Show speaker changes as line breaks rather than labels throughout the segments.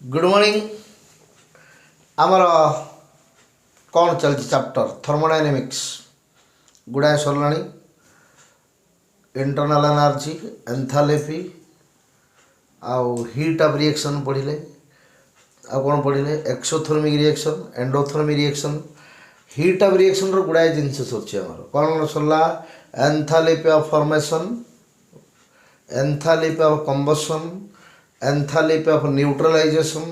Good morning. आमर कौन चलती चैप्टर थर्मोडायनेमिक्स गुड़ाए सरला। इंटरनल एनर्जी, एंथैल्पी आउ हीट ऑफ रिएक्शन पढ़िले। आ कौन पढ़िले exothermic reaction, endothermic reaction. Heat of reaction रो गुड़ाए जिनस सरछि आमर कौन सरला। Enthalpy of formation, enthalpy of combustion, enthalpy of neutralisation,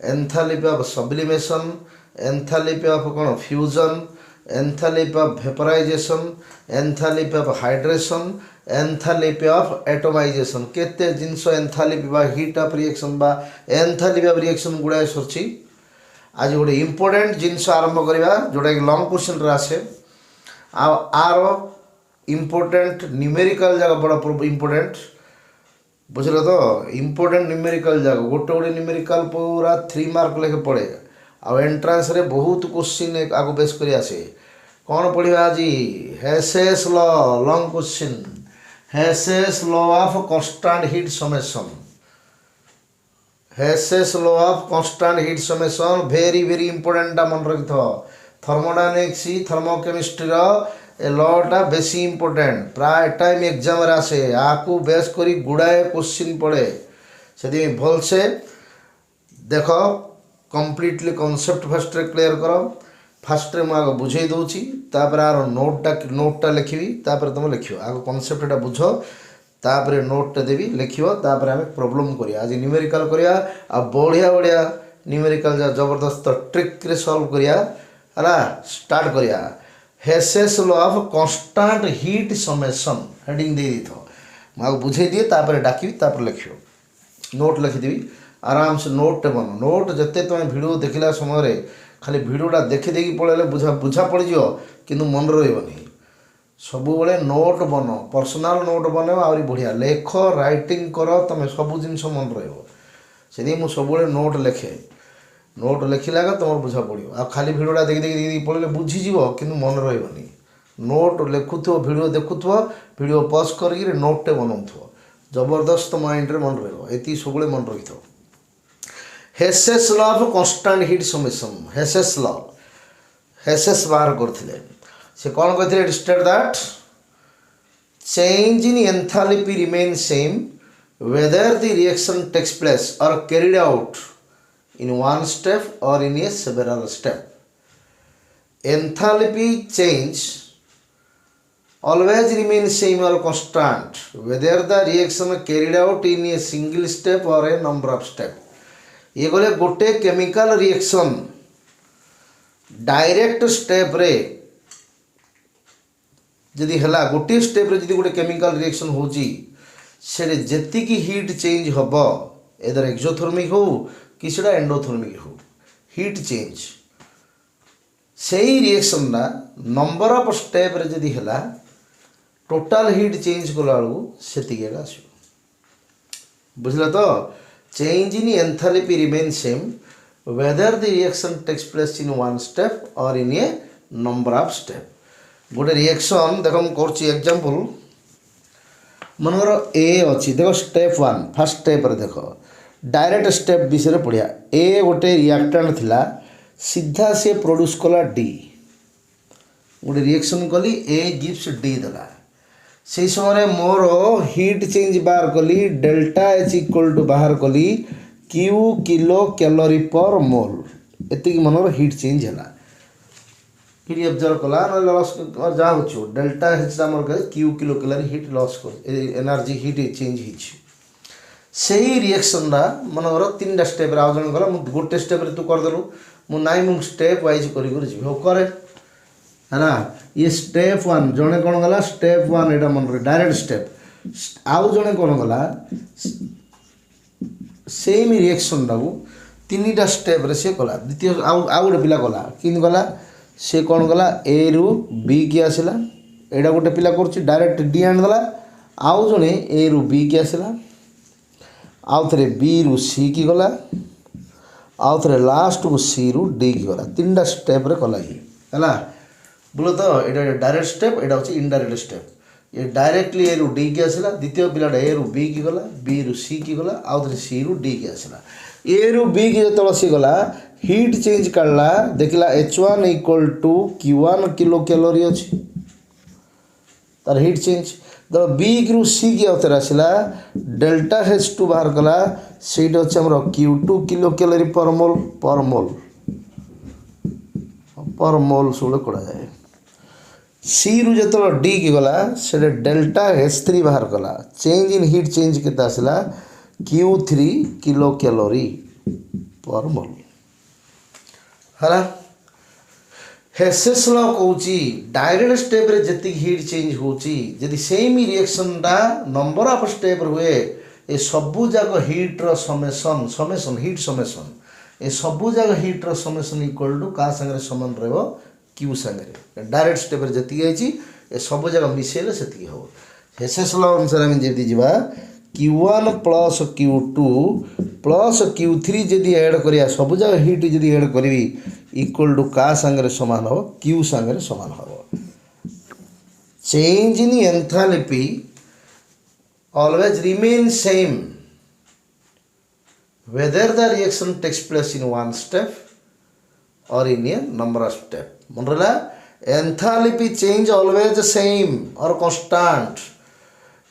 enthalpy of sublimation, enthalpy of कौन fusion, enthalpy of vaporisation, enthalpy of hydration, enthalpy of atomisation. केते जिनस एंथैल्पी बा हीट ऑफ रिएक्शन बा एंथैल्पी ऑफ रिएक्शन गुड़ाए सरछि। आज गोटे important जिनस आरंभ करवा जोटा कि लॉन्ग क्वेश्चन आसे। आर इंपोर्टेंट न्यूमेरिकल जगह बड़ा इंपोर्टेंट बुझल तो। इंपोर्टेंट न्यूमेरिकल जगह गोटे गोटे न्यूमेरिकल पूरा 3 मार्क लेके पड़े। आ एंट्रांस रे बहुत क्वेश्चन आगो बेस कर आसे। कौन पढ़ा आज Hess's law long question. Hess's law of constant heat summation, Hess's law of constant heat summation very very important मन रखि थो। थर्मोडायनेमिक्स थर्मोकेमिस्ट्री रो ए लॉटा बेसी इंपोर्टेंट प्राय टाइम एग्जाम आसे। आपको बेस करी गुड़ाए क्वेश्चन पड़े से भल से देख कंप्लीटली कॉन्सेप्ट फास्ट क्लियर कर। फास्ट मुझे आगे बुझे दूची तापर आर नोटा लिखी तुम लिख आग कॉन्सेप्टा बुझ तापर नोटा देवी लिख तापर आम प्रॉब्लम करिया। आज न्यूमेरिकल करिया आ बढ़िया बढ़िया न्यूमेरिकल जबरदस्त ट्रिक रे सॉल्व करिया है स्टार्ट करिया। Hess's law of constant heat summation heading दे दी थो मुझे बुझे दिए तापर डाकी तापर लिखियो नोट लिखिदेवी आराम से नोट बन। नोट जिते तुम वीडियो देखला समय खाली वीडियोटा देखी देखी पड़े बुझा पड़ जाओ कि मन रही सब बड़े नोट बन पर्सनाल नोट बन आहरी बढ़िया लेख राइटिंग कर तुम सब जिन मन रही मुझे सब नोट लिखे। नोट लिखला तुम बुझा पड़ो आ खाली वीडियोटा देखी देखी देखी पड़े बुझीज कि मन रही। नोट लिखुव वीडियो देखुव वीडियो पज कर नोटे बनाऊ जबरदस्त माइंड रे मन रही सब मन रही थो। Hess's law of constant heat summation Hess's law Hess's बाहर करथिले से कौन कहते state that change in enthalpy remain same whether the reaction takes place or carried out in one step or in a several step. Enthalpy change always remains same or constant whether the reaction carried out in a single step or a number of step. ये गले गोटे chemical reaction direct step रे जदि हला गोटे step रे जदि गोटे केमिकल रिएक्शन होची से जेति की हीट चेंज हबो एदर एक्सोथर्मिक हो कि एंडोथर्मिक हो हीट चेंज से रिएक्शन ना नंबर ऑफ स्टेप रे जदि हला टोटल हीट चेंज कला से बुझल तो। Change in enthalpy remain same whether the reaction takes place in one step और in a number of step. गोटे रिएक्शन देख मुझे एग्जांपल मनोर ए अच्छी देख स्टेप 1 फर्स्ट स्टेप रे देख डायरेक्ट स्टेप विषय पढ़िया। ए गोटे रिएक्टेंट थिला सीधा से प्रोड्यूस कला डी गोटे रिएक्शन कली ए गिव्स डी देला से समय मोर हीट चेंज बाहर कली डेल्टा एच इक्वल टू बाहर कली Q kilo calorie per mole एति मनोर हीट चेंज है हीट एब्जर्व कला ना लॉस जहाँ हो डेल्टा एच मोर Q kilocalorie heat loss कर एनर्जी हीट चेंज हो से रिएक्शन मनोर 3टा स्टेप आज जन गला गोटे स्टेप तू करदेलु मुझे स्टेप वाइज करे है ना। ये स्टेप 1 जड़े कौन गला स्टेप 1 यहाँ मन डायरेक्ट स्टेप आउ जड़े कौन गला सेम रिएक्शन टाक 3टा स्टेप रे से कला। द्वितीय आउ गोटे पिला कला कि गला से कौन गला ए रु बी की आसला यहाँ गोटे पिला कर डायरेक्ट डी आनीदेला आउ जड़े ए रु बी की आसला आउ थे बी रु सी की गला आउ थे लास्ट को सी रु डी की गला 3टा स्टेप रे कला है बोलो तो। यहाँ डायरेक्ट स्टेप यहाँ हूँ इनडायरेक्ट स्टेप ये डायरेक्टली ए रु डी की आसला द्वितीय पिलाटा ए रु बी की गला बी रु सी की गला आउ थे सी रु डी की आसला ए रु बी की जो सी गला हीट चेंज काढ़ला देखला H1 equal to Q1 kilo calorie अच्छी तार हीट चेंज तो बी रु सी की आउथर आसला डेल्टा H2 बाहर कला सेट अच्छे हमर Q2 किलो कैलोरी पर मोल सब कड़ा जाए सी रु जो डी की गला से डेल्टा H3 बाहर कला चेंज इन हीट चेंज के आसला Q3 kilo calorie per mole है हेसेस लॉ कहूची डायरेक्ट स्टेप रे जति हीट चेंज होची यदि सेम रिएक्शन टा नंबर ऑफ स्टेप हुए ए सबु जाक हीट रो समेसन हीट समेसन ए सबु जाक हीट रो समेसन इक्वल टू का संगे समान रहबो क्यू संगे डायरेक्ट स्टेप रे जति आइची ए सबु जाक मिसेले सेति हो हेसेस लॉ अनुसार हम जति जिबा Q1 plus Q2 plus Q3 जदि ऐड करिया सब जगह हीट जदि ऐड करी इक्वल टू का संगे समान हो Q संगे समान हो change in enthalpy always remain same whether the reaction takes place in one step और in a number of step मन रहा एंथैल्पी चेंज ऑलवेज सेम और constant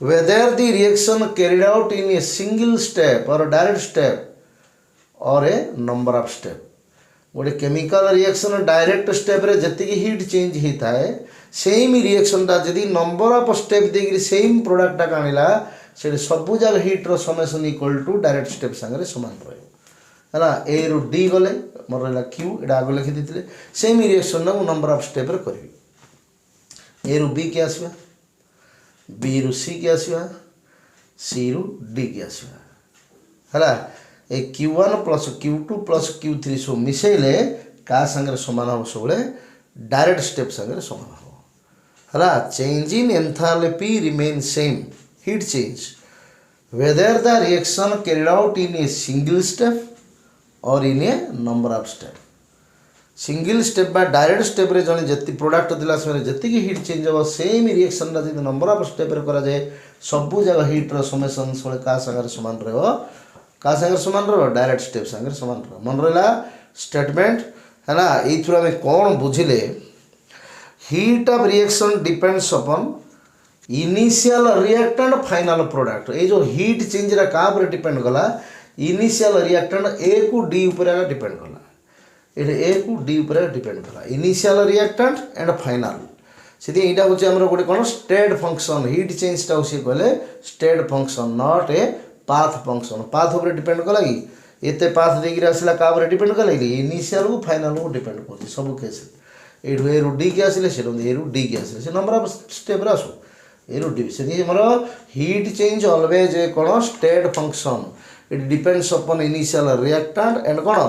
whether the reaction carried out in a single step or a direct step or a number of step गोटे chemical reaction direct step रे जति heat change होता है same reaction टा जदि number of step देकरी same product टा काणिला से सबु जगह हीट रो summation equal to direct step संगे समान रहे है ए रु डी गले मोर रहा क्यू एटा आगे लिखि देते सेम रिएक्शन ना नंबर ऑफ स्टेप रे करी ए रु बी के आसवा बी रु सी की आसवा सी रु डी की आसवा है ए Q1 plus Q2 plus Q3 सब मिसेले का संगे समान हम सब डायरेक्ट स्टेप संगे समान हम है change in enthalpy remain same heat change whether the reaction carried out in a single step और in a number of step single step बा डायरेक्ट स्टेप रे जने जति प्रोडक्ट दिला समय जति की हीट चेंज हो सेम रिएक्शन रा जति नंबर ऑफ स्टेप रे करा जाए सबु जगह हीट रो समेसन सोले का संगे समान रहबो का संगे समान रहबो डायरेक्ट स्टेप संगे समान रहबो मन रहला स्टेटमेंट है ना ई थ्रू हमें कोन बुझिले heat of reaction depends upon initial reactant final product ए जो हीट चेंज रा का पर डिपेंड कला इनिशियल रिएक्टेंट ए को डी ऊपर डिपेंड कला ये ए को डी ऊपर डिपेंड कला इनिशियल रिएक्टेंट एंड फाइनल से यहाँ हूँ आम गोटे कौन स्टेट फंक्शन हीट चेंज टा सी कहले state function not a path function path ऊपर डिपेंड कला कि एते पाथ देकर आसला का डिपेंड कला कि इनिशियल को फाइनल को डिपेंड कर सब केस ये ए रु डी के आसिले से ए रु डी के आसिले से नंबर ऑफ स्टेप आसो ए रु डी से मोर हीट चेंज ऑलवेज ए कौन state function it depends upon initial reactant and कौन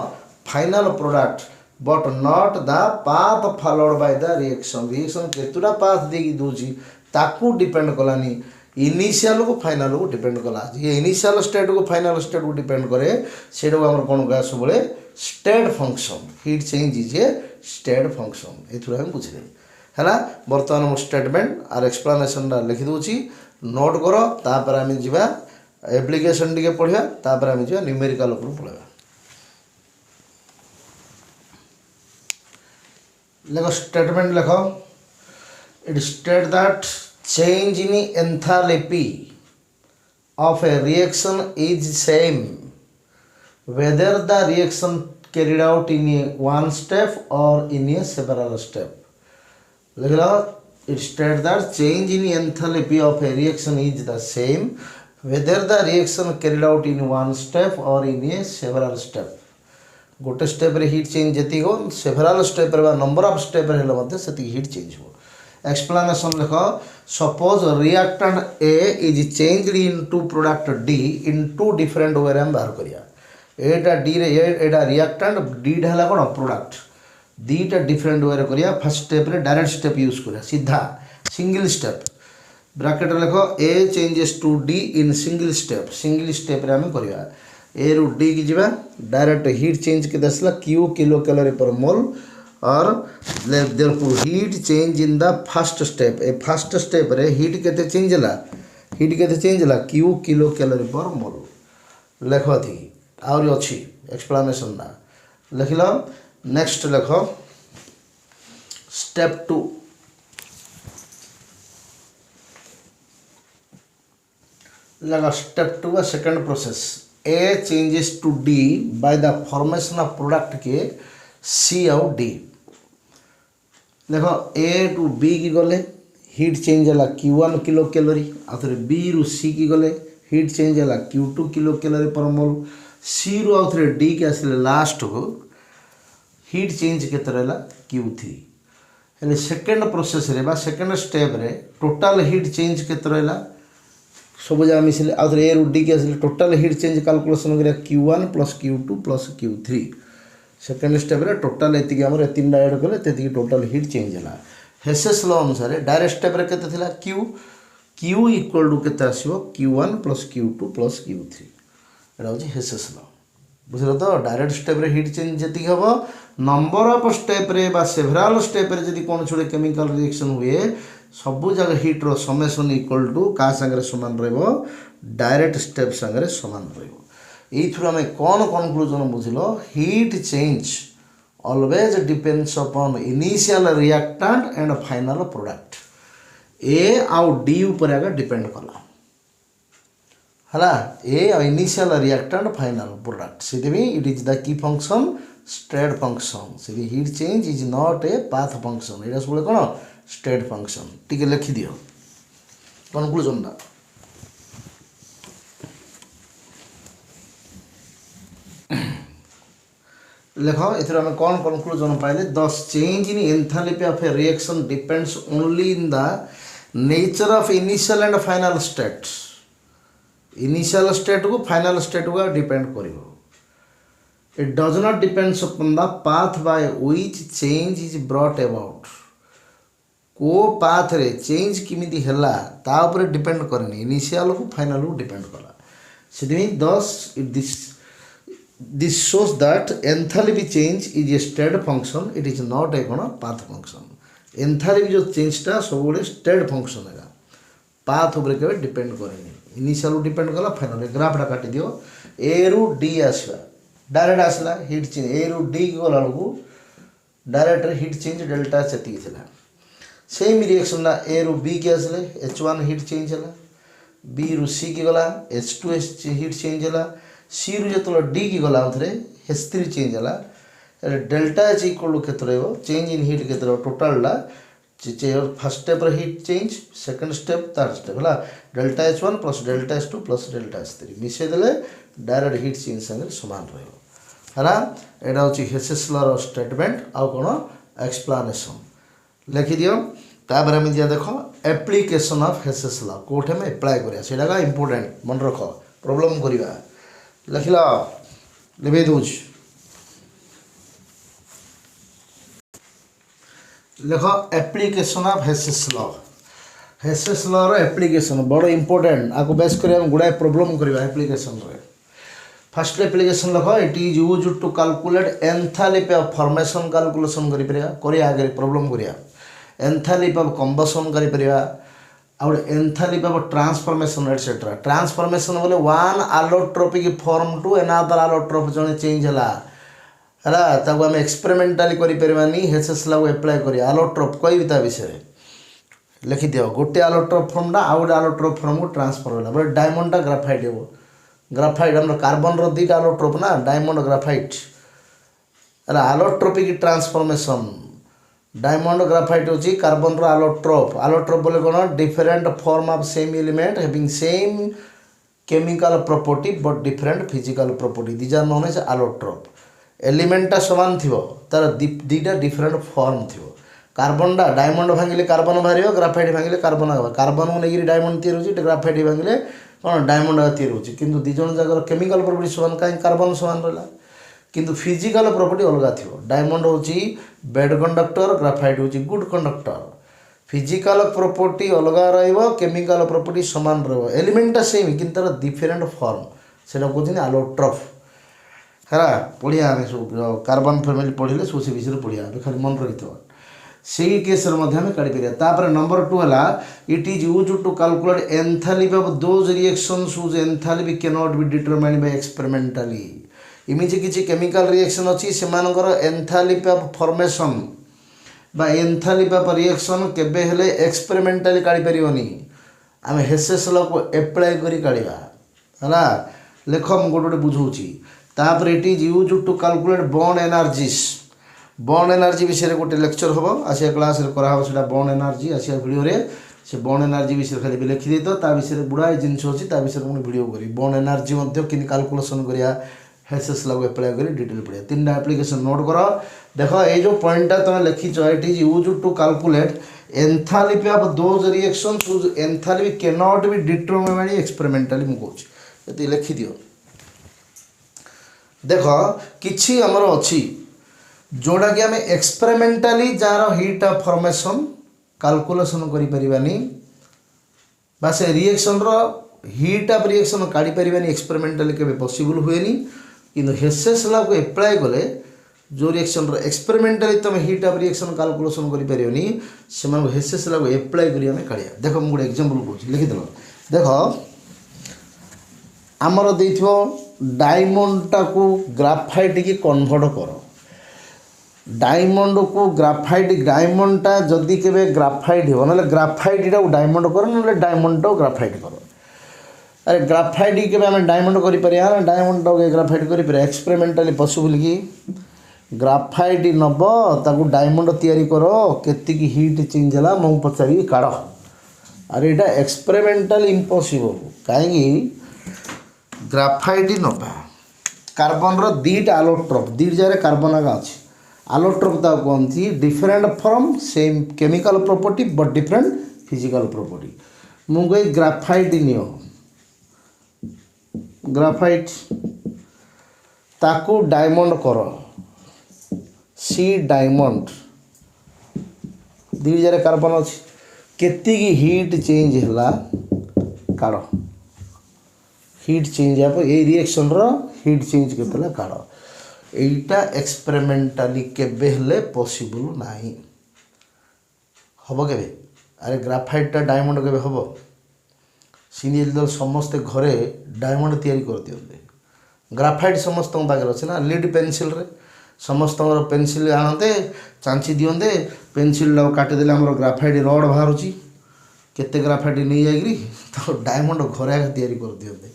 final product but not the path followed by the reaction केतुटा पाथ देकी दूची ताकू डिपेंड कलानी इनिशियल को फाइनल को डिपेंड कला ये इनिशियल स्टेट को फाइनल स्टेट को डिपेंड करे सेटा को हमर कोन कहा सब state function heat change is a state function एथुरा हम बुझले हैला वर्तमान मो स्टेटमेंट आर एक्सप्लेनेशन दा लिखि दोची नोट करो तापर हम जिबा एप्लीकेशन टिके पढिया तापर हम जिबा न्यूमेरिकल ऊपर पढिया लेखो स्टेटमेंट लेखो it state that change in enthalpy of a reaction is same whether the reaction carried out in a one step or in a several step लिख लो it states that change in enthalpy of a reaction is the same whether the reaction carried out in one step or in a several step गोटे step रे heat change जति हो several step रे number of step रे हेले मते सेति heat change हो एक्सप्लेनेशन लिखो suppose reactant A is changed into product D in two different way हम बाहर करिया एटा डी रे एटा रिएक्टेंट डी ढला कोन प्रोडक्ट दीटा डिफरेंट वे रे करिया फर्स्ट स्टेप रे डायरेक्ट स्टेप यूज करिया सीधा सिंगल स्टेप ब्रैकेट लिखो A changes to D in single step रे हम करिया ए रु डी की जीवा डायरेक्ट हीट चेंज के दसला क्यू किलो कैलोरी पर मोल और therefore heat change in the first step A first step रे हीट केते चेंज होला Q किलो कैलोरी पर मोल लेख थी आउरी अच्छी एक्सप्लेनेशन ना लिखल नेक्स्ट लेख स्टेप 2 लगा स्टेप 2 का second process A changes to D by the formation of product के C और D देखो A टू B की गले हीट चेंज है Q1 किलो कैलोरी आ थरे B रु C की गले हीट चेंज है Q2 किलो कैलोरी पर मोल C रु आ थरे D के आसिले लास्ट को हीट चेंज केते रहला Q3 हेले सेकंड प्रोसेस रे बा सेकंड स्टेप रे टोटल हीट चेंज केते रहला सब जगह मिसिले आ थरे A रु D के आसिले टोटल हीट चेंज कैलकुलेशन करिया Q1 + Q2 + Q3 second step रे टोटल एति हमर तीन ऐड कले तेति टोटल हीट चेंज हला हेसेस लॉ अनुसार डायरेक्ट स्टेप रे केते थिला Q इक्वल टू केते आसीबो Q1 + Q2 + Q3 एटा होची हेसेस लॉ बुझलो तो डायरेक्ट स्टेप रे हीट चेंज जति हबो नंबर ऑफ स्टेप रे बा सेवरल स्टेप रे जति कोन छोडे केमिकल रिएक्शन हुए सब जगह हीट रो समेशन इक्वल टू का संगे समान रहबो डायरेक्ट स्टेप संगे समान रहबो एथुर आम कौन कनक्लूजन बुझल heat change always depends upon initial reactant and final product ए आउ डी ऊपर आगे डिपेंड कला हला ए इनिशियल रिएक्टेंट फाइनल प्रोडक्ट से इट इज द की फंक्शन स्टेट फंक्शन से heat change is not a path function एटा सब कौन स्टेट फंक्शन टिके लिखि दियो कनक्लूजन ना लेख एथर आम कौन कनक्लूजन पाइले the change in enthalpy of a reaction depends only in the nature of initial and final state initial state को फाइनल स्टेट को डिपेंड करिवो it does not depends upon the path by which change is brought about को path रे change किमिति हला ता ऊपर depend करनी इनिशियल को फाइनल को डिपेंड कला सेदिमी दस this shows that enthalpy change is a state function it is not a path function enthalpy जो change टा सब बड़े state function है path ऊपर के डिपेंड करेनी initial डिपेंड कला फाइनल ग्राफ टा काटी दियो A रु D आसला डायरेक्ट आसला हीट चेंज A रु D गला को डायरेक्ट हीट चेंज डेल्टा सेति थिला सेम रिएक्शन ना A रु B के आसले H1 हीट चेंज हला B रु C के गला H2 हीट चेंज हला C रु जो D की गला उधरे H3 चेंज हला डेल्टा H इक्वल टू केते रहबो चेंज इन हीट केते रहबो टोटल ला फर्स्ट स्टेप रे heat change second step third step हला delta H1 + delta H2 + delta H3 मिसे देले डायरेक्ट हीट चेंज संगे समान रहबो हला एडा होची हेसेस लॉ रो स्टेटमेंट आ कोन एक्सप्लेनेशन लिखि दियो तापर हम दिया देखो एप्लीकेशन ऑफ हेसेस लॉ कोठे में अप्लाई करिया सेटा का इंपोर्टेंट मन रखो प्रॉब्लम करिवा लिखला लिबे दूज लिखो एप्लीकेशन ऑफ हेसेस लॉ रो एप्लीकेशन बड़ इंपोर्टेंट आको बेस करिया हम गुडा प्रॉब्लम करिवा एप्लीकेशन रे फर्स्ट एप्लीकेशन लिखो it is used to calculate enthalpy of formation calculation करिया आगे प्रॉब्लम करिया एंथैल्पी ऑफ कंबशन करि परिया और enthalpy of transformation etcetera transformation बोले one allotropic form to another allotrop जने चेंज हला हला ताको हम एक्सपेरिमेंटली करि परबानी हेसेस लॉ अप्लाई करी allotrop कोई भी ता विषय लिखि दियो गोटे allotrop फॉर्म डा आउट allotrop फॉर्म को ट्रांसफर होला बोले डायमंड टा ग्राफाइट हेबो ग्राफाइट हम कार्बन रो दीटा allotrop ना डायमंड ग्राफाइट हला allotropic ट्रांसफॉर्मेशन डायमंड ग्राफाइट होची कार्बन रो allotrop बोले कोन different form of same element having same chemical property but different physical property these are known as allotrop element टा समान थिबो तार दीटा डिफरेंट फॉर्म थिबो कार्बन डा डायमंड भांगिले कार्बन बाहरियो ग्राफाइट भांगिले कार्बन आबा कार्बन को नेगिरी डायमंड तैयार होची ग्राफाइट भांगिले कोन डायमंड तैयार होची किंतु दी जण जागर केमिकल प्रॉपर्टी समान काई कार्बन समान रहला किंतु फिजिकल प्रॉपर्टी अलग थी डायमंड होची बैड कंडक्टर ग्राफाइट होची गुड कंडक्टर फिजिकल प्रॉपर्टी अलग रहिबो केमिकल प्रॉपर्टी समान रहबो एलिमेंट सेम किंतु डिफरेंट फॉर्म सेटा कोथिन allotrop है पढ़िया आम सब कार्बन फैमिली पढ़ले सब से विषय पढ़िया खाली मन रखी से केस काढ़ी नंबर 2 है it is use to calculate enthalpy of those reactions which enthalpy can not be determined by experimentally इमिजी किसी केमिकल रिएक्शन अच्छी से एंथैल्पी ऑफ फॉर्मेशन बा एंथैल्पी ऑफ रिएक्शन केबे हेले एक्सपेरिमेंटली काढ़ी परिवनी आम हेसेस लॉ को अप्लाई करी काढ़ा है लेख मुझे गोटे बुझाऊँगी तापर it is use to calculate bond energies bond energy विषय गोटे लेक्चर हम आसिया क्लास कराला बॉन्ड एनर्जी आसिया वीडियो से बॉन्ड एनर्जी विषय खाली भी लिखिदे तो विषय गुड़ाए जिनस अच्छी विषय मुझे वीडियो करी बॉन्ड एनर्जी कि कैलकुलेशन करा हेसेस लॉ को अप्लाई कर डिटेल पढ़िया 3टा एप्लिकेशन नोट कर देख ये जो पॉइंटा तुम लिखिच it is use to calculate enthalpy of those reactions which enthalpy can not be determined experimentally मुझे ये लिखि दियो देख किछि हमर अछि जोड़ा कि आम एक्सपेरिमेंटली जार हीट ऑफ फॉर्मेशन कैलकुलेशन करि परिबानी बा से रिएक्शन रो हीट ऑफ रिएक्शन काढ़ी परिबानी एक्सपेरिमेंटली केबे पॉसिबल हुएनी किंतु हेसेस लॉ को अप्लाई कले जो रिएक्शन रो एक्सपेरिमेंटली तुम हीट ऑफ रिएक्शन कैलकुलेशन करि परियोनी से हेसेस लॉ को अप्लाई करी आम काढ़िया देख मुझे गोटे एग्जांपल कहूँ लिखिदेल देख आमर देइथिबो डायमंडटा को ग्राफाइट की कन्वर्ट कर डायमंड को ग्राफाइट डायमंडटा जदि केबे ग्राफाइट हो ना ग्राफाइटा डायमंड कर ना डायमंड ग्राफाइट कर अरे ग्राफाइट के आम डायमंड कर डायमंड ग्राफाइट कर एक्सपेरिमेंटली पॉसिबल कि ग्राफाइट नब ताकू डायमंड तैयारी कर केतिक हीट चेंज है मुझे पचारि काढ़ अरे यहाँ एक्सपेरिमेंटल इम्पॉसिबल कहीं ग्राफाइट नबा कार्बन रो दीटा आलोट्रोप दीट जगह कार्बन आगा अच्छी आलोट्रोप कहती different from same chemical property but different physical property मुझे ग्राफाइट नियो ग्राफाइट ताकू डायमंड कर सी डायमंड दीट जगह कार्बन अच्छी केतिक हीट चेंज है काढ़ हीट चेंज ये रिएक्शन रो हीट चेंज के काढ़ यहीटा एक्सपेरिमेंटली केबे हेले पॉसिबल नाही हम के अरे ग्राफाइटा डायमंड के हम सीनी समस्ते घरे डायमंड तैयारी कर दियंते ग्राफाइट समस्त पाखे अच्छे ना लीड पेनसिल रे समस्त पेनसिल आनते चांची दियंते पेनसिल काटिदेले आम ग्राफाइट रड बाहर केते ग्राफाइट नहीं जाकरी तो डायमंड घरे तैयारी कर दियंते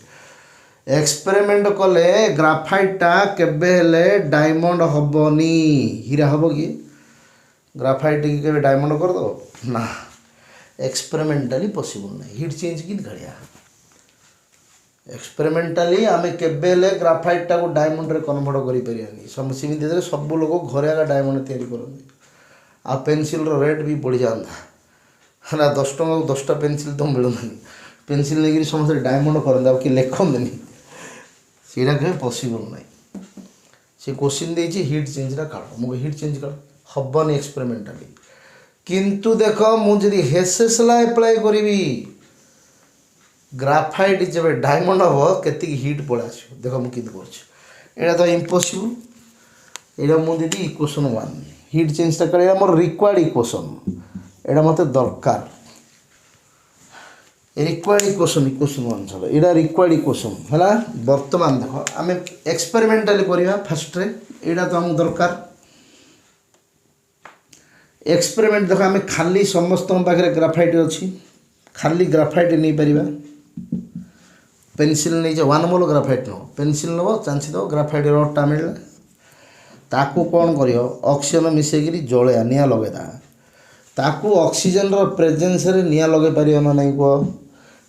एक्सपेरिमेंट कले ग्राफाइटा केबे हेले डायमंड हबनी हीरा हब कि ग्राफाइट की केबे डायमंड कर दो ना एक्सपेरिमेंटली पॉसिबल नहीं हीट चेंज कि काढ़िया एक्सपेरिमेंटली आम केबे हेले ग्राफाइटा को डायमंड रे कन्वर्ट करि परियानी सेमिति सब लोग घरे आगा डायमंड तैयारी करते आ पेनसिल रो रेट भी बढ़ी जाता है 10 टଙ୍କା 10टा पेनसिल तो मिलूनी पेनसिल नहीं समस्त डायमंड करते कि लिखते सीटा के पॉसिबल नहीं से क्वेश्चन देछि हीट चेंजटा काढ़ मुझे हीट चेंज काढ़ हबनी एक्सपेरिमेंटली किंतु देख मुझे हेसेस लॉ अप्लाई करी ग्राफाइट जब डायमंड हम केतिक हीट पड़ा देख मुझे कर तो इम्पॉसिबल यहाँ मुझे इक्वेशन 1 हीट चेंजटा काढ़ा मोर रिक्वायर्ड इक्वेशन यहाँ मत दरकार रिक्वायर्ड इक्वेशन 1 चलो यहाँ रिक्वायर्ड इक्वेशन है बर्तमान देख आम एक्सपेरिमेंटली करवा फास्ट यहाँ तो आम दरकार एक्सपेरिमेंट देख आम खाली समस्त पाखे ग्राफाइट अच्छी खाली ग्राफाइट नहीं पारिबा पेनसिल नहीं 1 मोल ग्राफाइट नब पेनसिल नब चांची दब ग्राफाइट रडटा मिलला ताकू कौन कर ऑक्सीजन मिसेक जलया निआ लगेदा ताकू ऑक्सीजन रो प्रेजेंस रे निआ लगे पारियो ना नहीं कह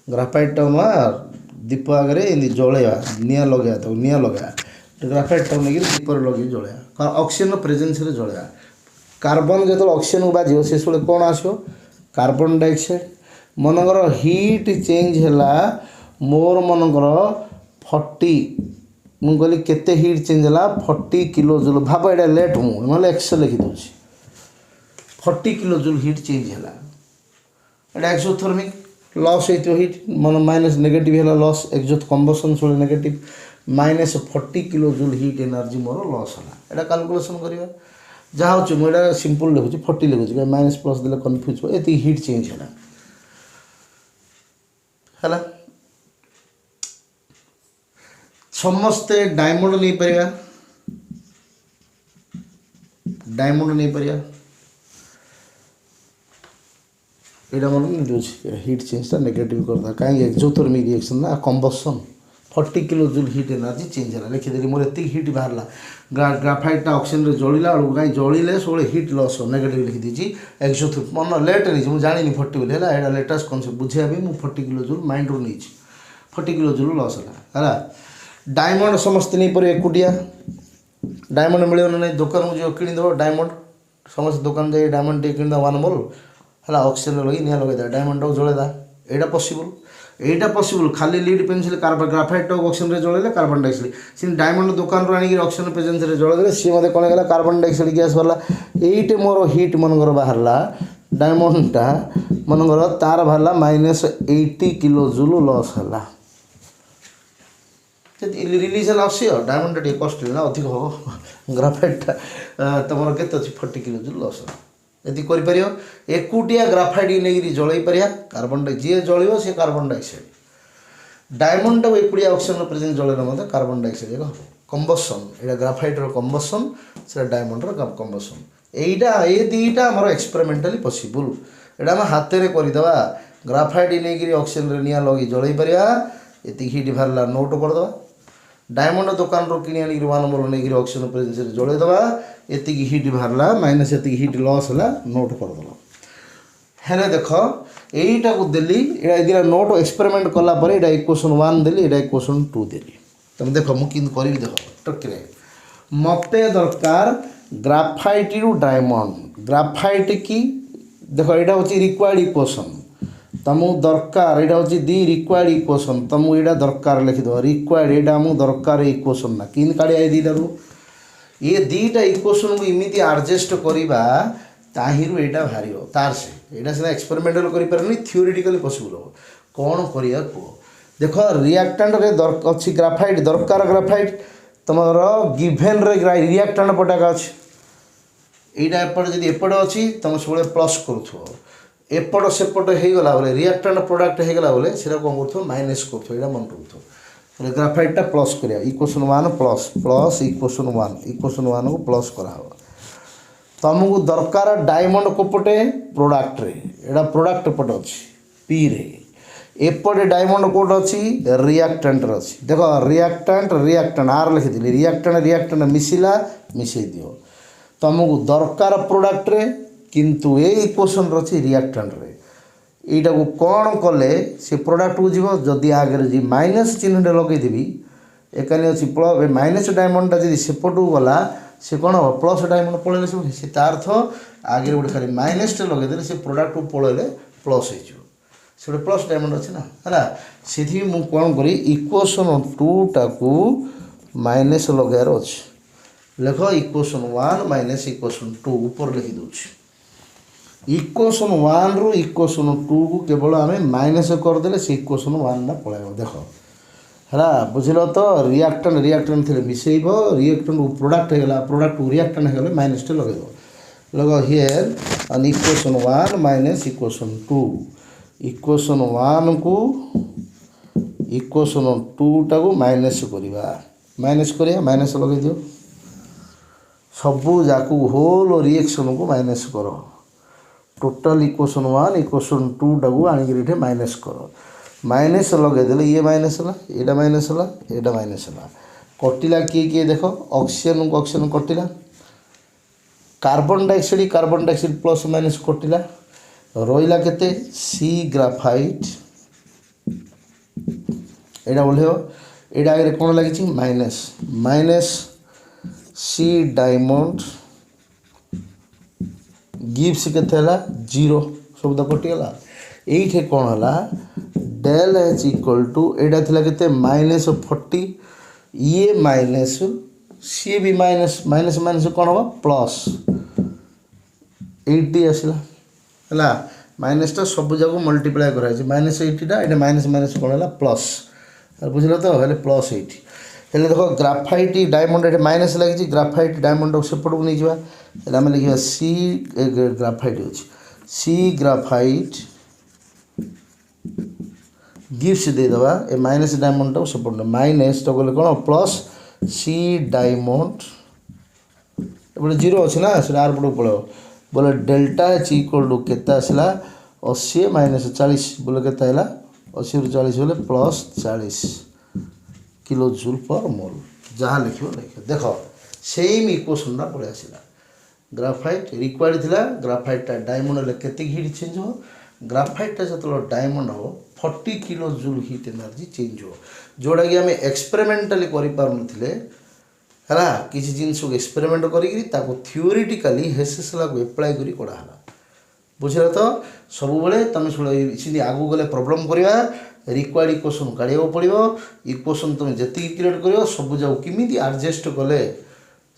ग्राफाइट नुआ दीप आगे जलैया निआ लगे तो निआ लगे ग्राफाइट नहीं दीप लगे जलैया ऑक्सीजन प्रेजेंस रे जलैया कार्बन जो ऑक्सीजन को बाजो से कौन आसो कार्बन डाइऑक्साइड मनकर हीट चेंज है मोर मनकर 40 मुझे कहली केते हीट चेंज है 40 किलो जूल भाव यहाँ लेट मुझे एक्स लिखिदे 40 किलो जूल हीट चेंज है यहाँ एक्सोथर्मिक लॉस होती हीट मन माइनस नेगेटिव है लॉस एक्सोथ combustion negative -40 kilo joule heat energy more loss है एटा कैलकुलेशन करिया जहाँ हो मुझे सिंपल लिखुची 40 लिखुची माइनस प्लस देले कन्फ्यूज हो ये हीट चेंज है समस्ते डायमंड नहीं परिया डायमंड नहीं परिया एटा मन हीट चेंज नेगेटिव करता कहीं एक्सोथर्मिक रिएक्शन ना combustion 40 kilo joule heat energy change है लिखिदेली मोर एति हीट बाहर ग्राफाइटा ऑक्सीजन रे जलिला बेलू कहीं जलिले सब हीट लॉस हो नेगेटिव लिखिदी एक्सोथर्मिक मन लेट नहीं मुझे जानी 40 बोली है लेटेस्ट कनसेप्ट बुझे भी मुझे 40 किलो जूल माइंड रू नहीं 40 किलो जूल लॉस है डायमंड समस्त नहीं पर एकुटिया डायमंड मिले ना दुकान को जो किदब डायमंड समस्त दुकान जाए डायमंड टे किद 1 मोल है ऑक्सीजन लगे निआ लगे डायमंड को जलेदा यहाँ पॉसिबल खाली lead pencil carbon graphite oxygen रे जलेले कार्बन डाइऑक्साइड सी डायमंड दुकान रू आनी ऑक्सीजन प्रेजेंस रे जलेले सी मते कौन गला कार्बन डाइऑक्साइड गैस वाला एटे मोर हीट मनगर बाहरला डायमंडटा मनगर तार बाहरला -80 किलो जूल लॉस है रिलीज है 80 डायमंड टे कॉस्टली ना अधिक हम ग्राफाइट तुम के 40 किलो जूल लॉस यदि कर एकुटिया ग्राफाइट नहीं जल पार कार्बन डाइ जी जल सी कार्बन डाइऑक्साइड डायमंड को एकुटिया ऑक्सीजन प्रेजेंस जल मत कार्बन डाइऑक्साइड हम कंबसन यहाँ ग्राफाइट कंबसन से डायमंड कंबसन यहाँ ये दुईटा आम एक्सपेरिमेंटाली पॉसिबल यहाँ आम हाथ में करदे ग्राफाइट नहीं ऑक्सीजन निआ लगे जल पार ये हीट बाहर नोट करदे डायमंड दुकान रू कि आनी 1 मोल नहीं ऑक्सीजन प्रेजेंस जलैदे ये हीट बाहर माइनस ये हीट लॉस है नोट करदेल है देख यहीटा को देली ये नोट एक्सपेरिमेंट कलापर यहाँ इक्वेशन 1 देली यहाँ इक्वेशन 2 देली तुम देख मुझे करी देख टक्के मत दरकार ग्राफाइट रु डायमंड ग्राफाइट की देख यहाँ हूँ रिक्वायर्ड इक्वेशन तुमको दरकार यहाँ हूँ दी रिक्वायर्ड इक्वेशन तुमको यहाँ दरकार लिखिद रिक्वायर्ड यहाँ आमको दरकार इक्वेशन ना कि काढ़िया दुईटू ये दुईटा इक्वेशन को इमिति एडजस्ट करवा ताहिरू यहाँ बाहर तार से यहाँ सीना एक्सपेरिमेंटाल करें थियोरेटिकली पॉसिबल हो कौन करिया कह देख रिएक्टेंट रे अच्छी ग्राफाइट दरकार ग्राफाइट तुम गिभेन रे रिएक्टेंट पटाक अच्छी यहाँ एपटे जब एपटे अच्छी तुम सब प्लस करूँ एपट सेपट होगला बोले रिएक्टेंट प्रोडक्ट होगला बोले से कौन कर माइनस कर मन रखुथ ग्राफाइटा प्लस करा इक्वेशन 1 प्लस प्लस इक्वेशन 1 को प्लस करा तुमको दरकार डायमंड कोपटे प्रोडक्ट रे एटा प्रोडक्ट पट अच्छी पी रे एपटे डायमंड कोट अच्छी रिएक्टेंट अच्छी देख रिएक्टेंट आर लिखिदी रिएक्टेंट मिसिला मिसई दियो तुमको दरकार प्रोडक्ट रे किंतु ये इक्वेशन रही रिएक्टेंट रे यहाँ को कौन कले से प्रोडक्ट को जीव जदि आगे जी माइनस चिन्हटे लगेदेवी एकानी अच्छी प्लस माइनस डायमंडटा जी सेपटू गला से कौन हम प्लस डायमंड पलैले से तार्थ आगे गोटे खाली माइनसटे लगेदे से प्रोडक्ट को पलैले प्लस हो प्लस डायमंड अच्छी ना है से मुझे कौन करी इक्वेशन 2 टाकू माइनस लगार अच्छे लिख इक्वेशन 1 माइनस इक्वेशन 2 ऊपर लिखी दूसरी इक्वेशन 1 रु इक्वेशन 2 को केवल आम माइनस करदे से इक्वेशन 1 ना पलैब देख है बुझल तो रिएक्टेंट थे मिसेब रिएक्टेंट को प्रोडक्ट होगा प्रोडक्ट को रिएक्टेंट होगा माइनस टे लगे लग here an equation 1 minus equation 2 equation 1 को इक्वेशन 2 टाको माइनस करिया माइनस लगे दियो सबू जाकू होल रिएक्शन को माइनस कर टोटल इक्वेशन 1 इक्वेशन 2 टाको आनिक माइनस कर माइनस लगेदे ये माइनस है यहाँ माइनस है यहाँ माइनस है कटिला किए देख ऑक्सीजन को ऑक्सीजन कटिला कार्बन डाइऑक्साइड प्लस माइनस कटिला रहा केते सी ग्राफाइट यहाँ ओल्हेब यहाँ आगे कौन लगी माइनस माइनस सी डायमंड गिव्स केते 0 सब तो कटिगला ये कौन है डेल एच इक्वल टू यहाँ थी के -40 ये माइनस सी भी माइनस माइनस माइनस कौन हम प्लस 80 आसला है माइनसटा सब जगह मल्टीप्लाए कराई -80टा ये माइनस माइनस कौन है प्लस बुझल तो हेल्ले +80 हेले देख ग्राफाइट डायमंड ये माइनस लगी ग्राफाइट डायमंड सेपट को नहीं जावा आम लिखा सी ग्राफाइट अच्छे सी ग्राफाइट गिफ्स देदेबा ए माइनस डायमंड टाक सेपट माइनस तो गले कौन प्लस सी डायमंड एपटे जीरो अच्छे ना से आर पटक पड़ो बोले डेल्टा एच इक्वल टू केते आसला 80 माइनस 40 बोले केते 80 रु 40 बोले प्लस 40 किलो जूल पर मोल जहाँ लिख देख सेम इक्वेशनटा पड़े आसला ग्राफाइट रिक्वायर्ड थिला ग्राफाइटा डायमंड केते हीट चेंज हो ग्राफाइटा जो डायमंड हो 40 kilo joule heat energy change हो जोड़ा कि आम एक्सपेरिमेंटाली करें है किसी जिनस एक्सपेरिमेंट करी थ्योरीटिकाली हेसेसला को एप्लाय करी कराला बुझे तो सब बेले तुम शुणी आगू गले प्रोब्लेम करवा रिक्वायर्ड इक्वेशन काढ़ा पड़ो इक्वेशन तुम जी क्रिएट कर सब जाक किमी एडजस्ट कले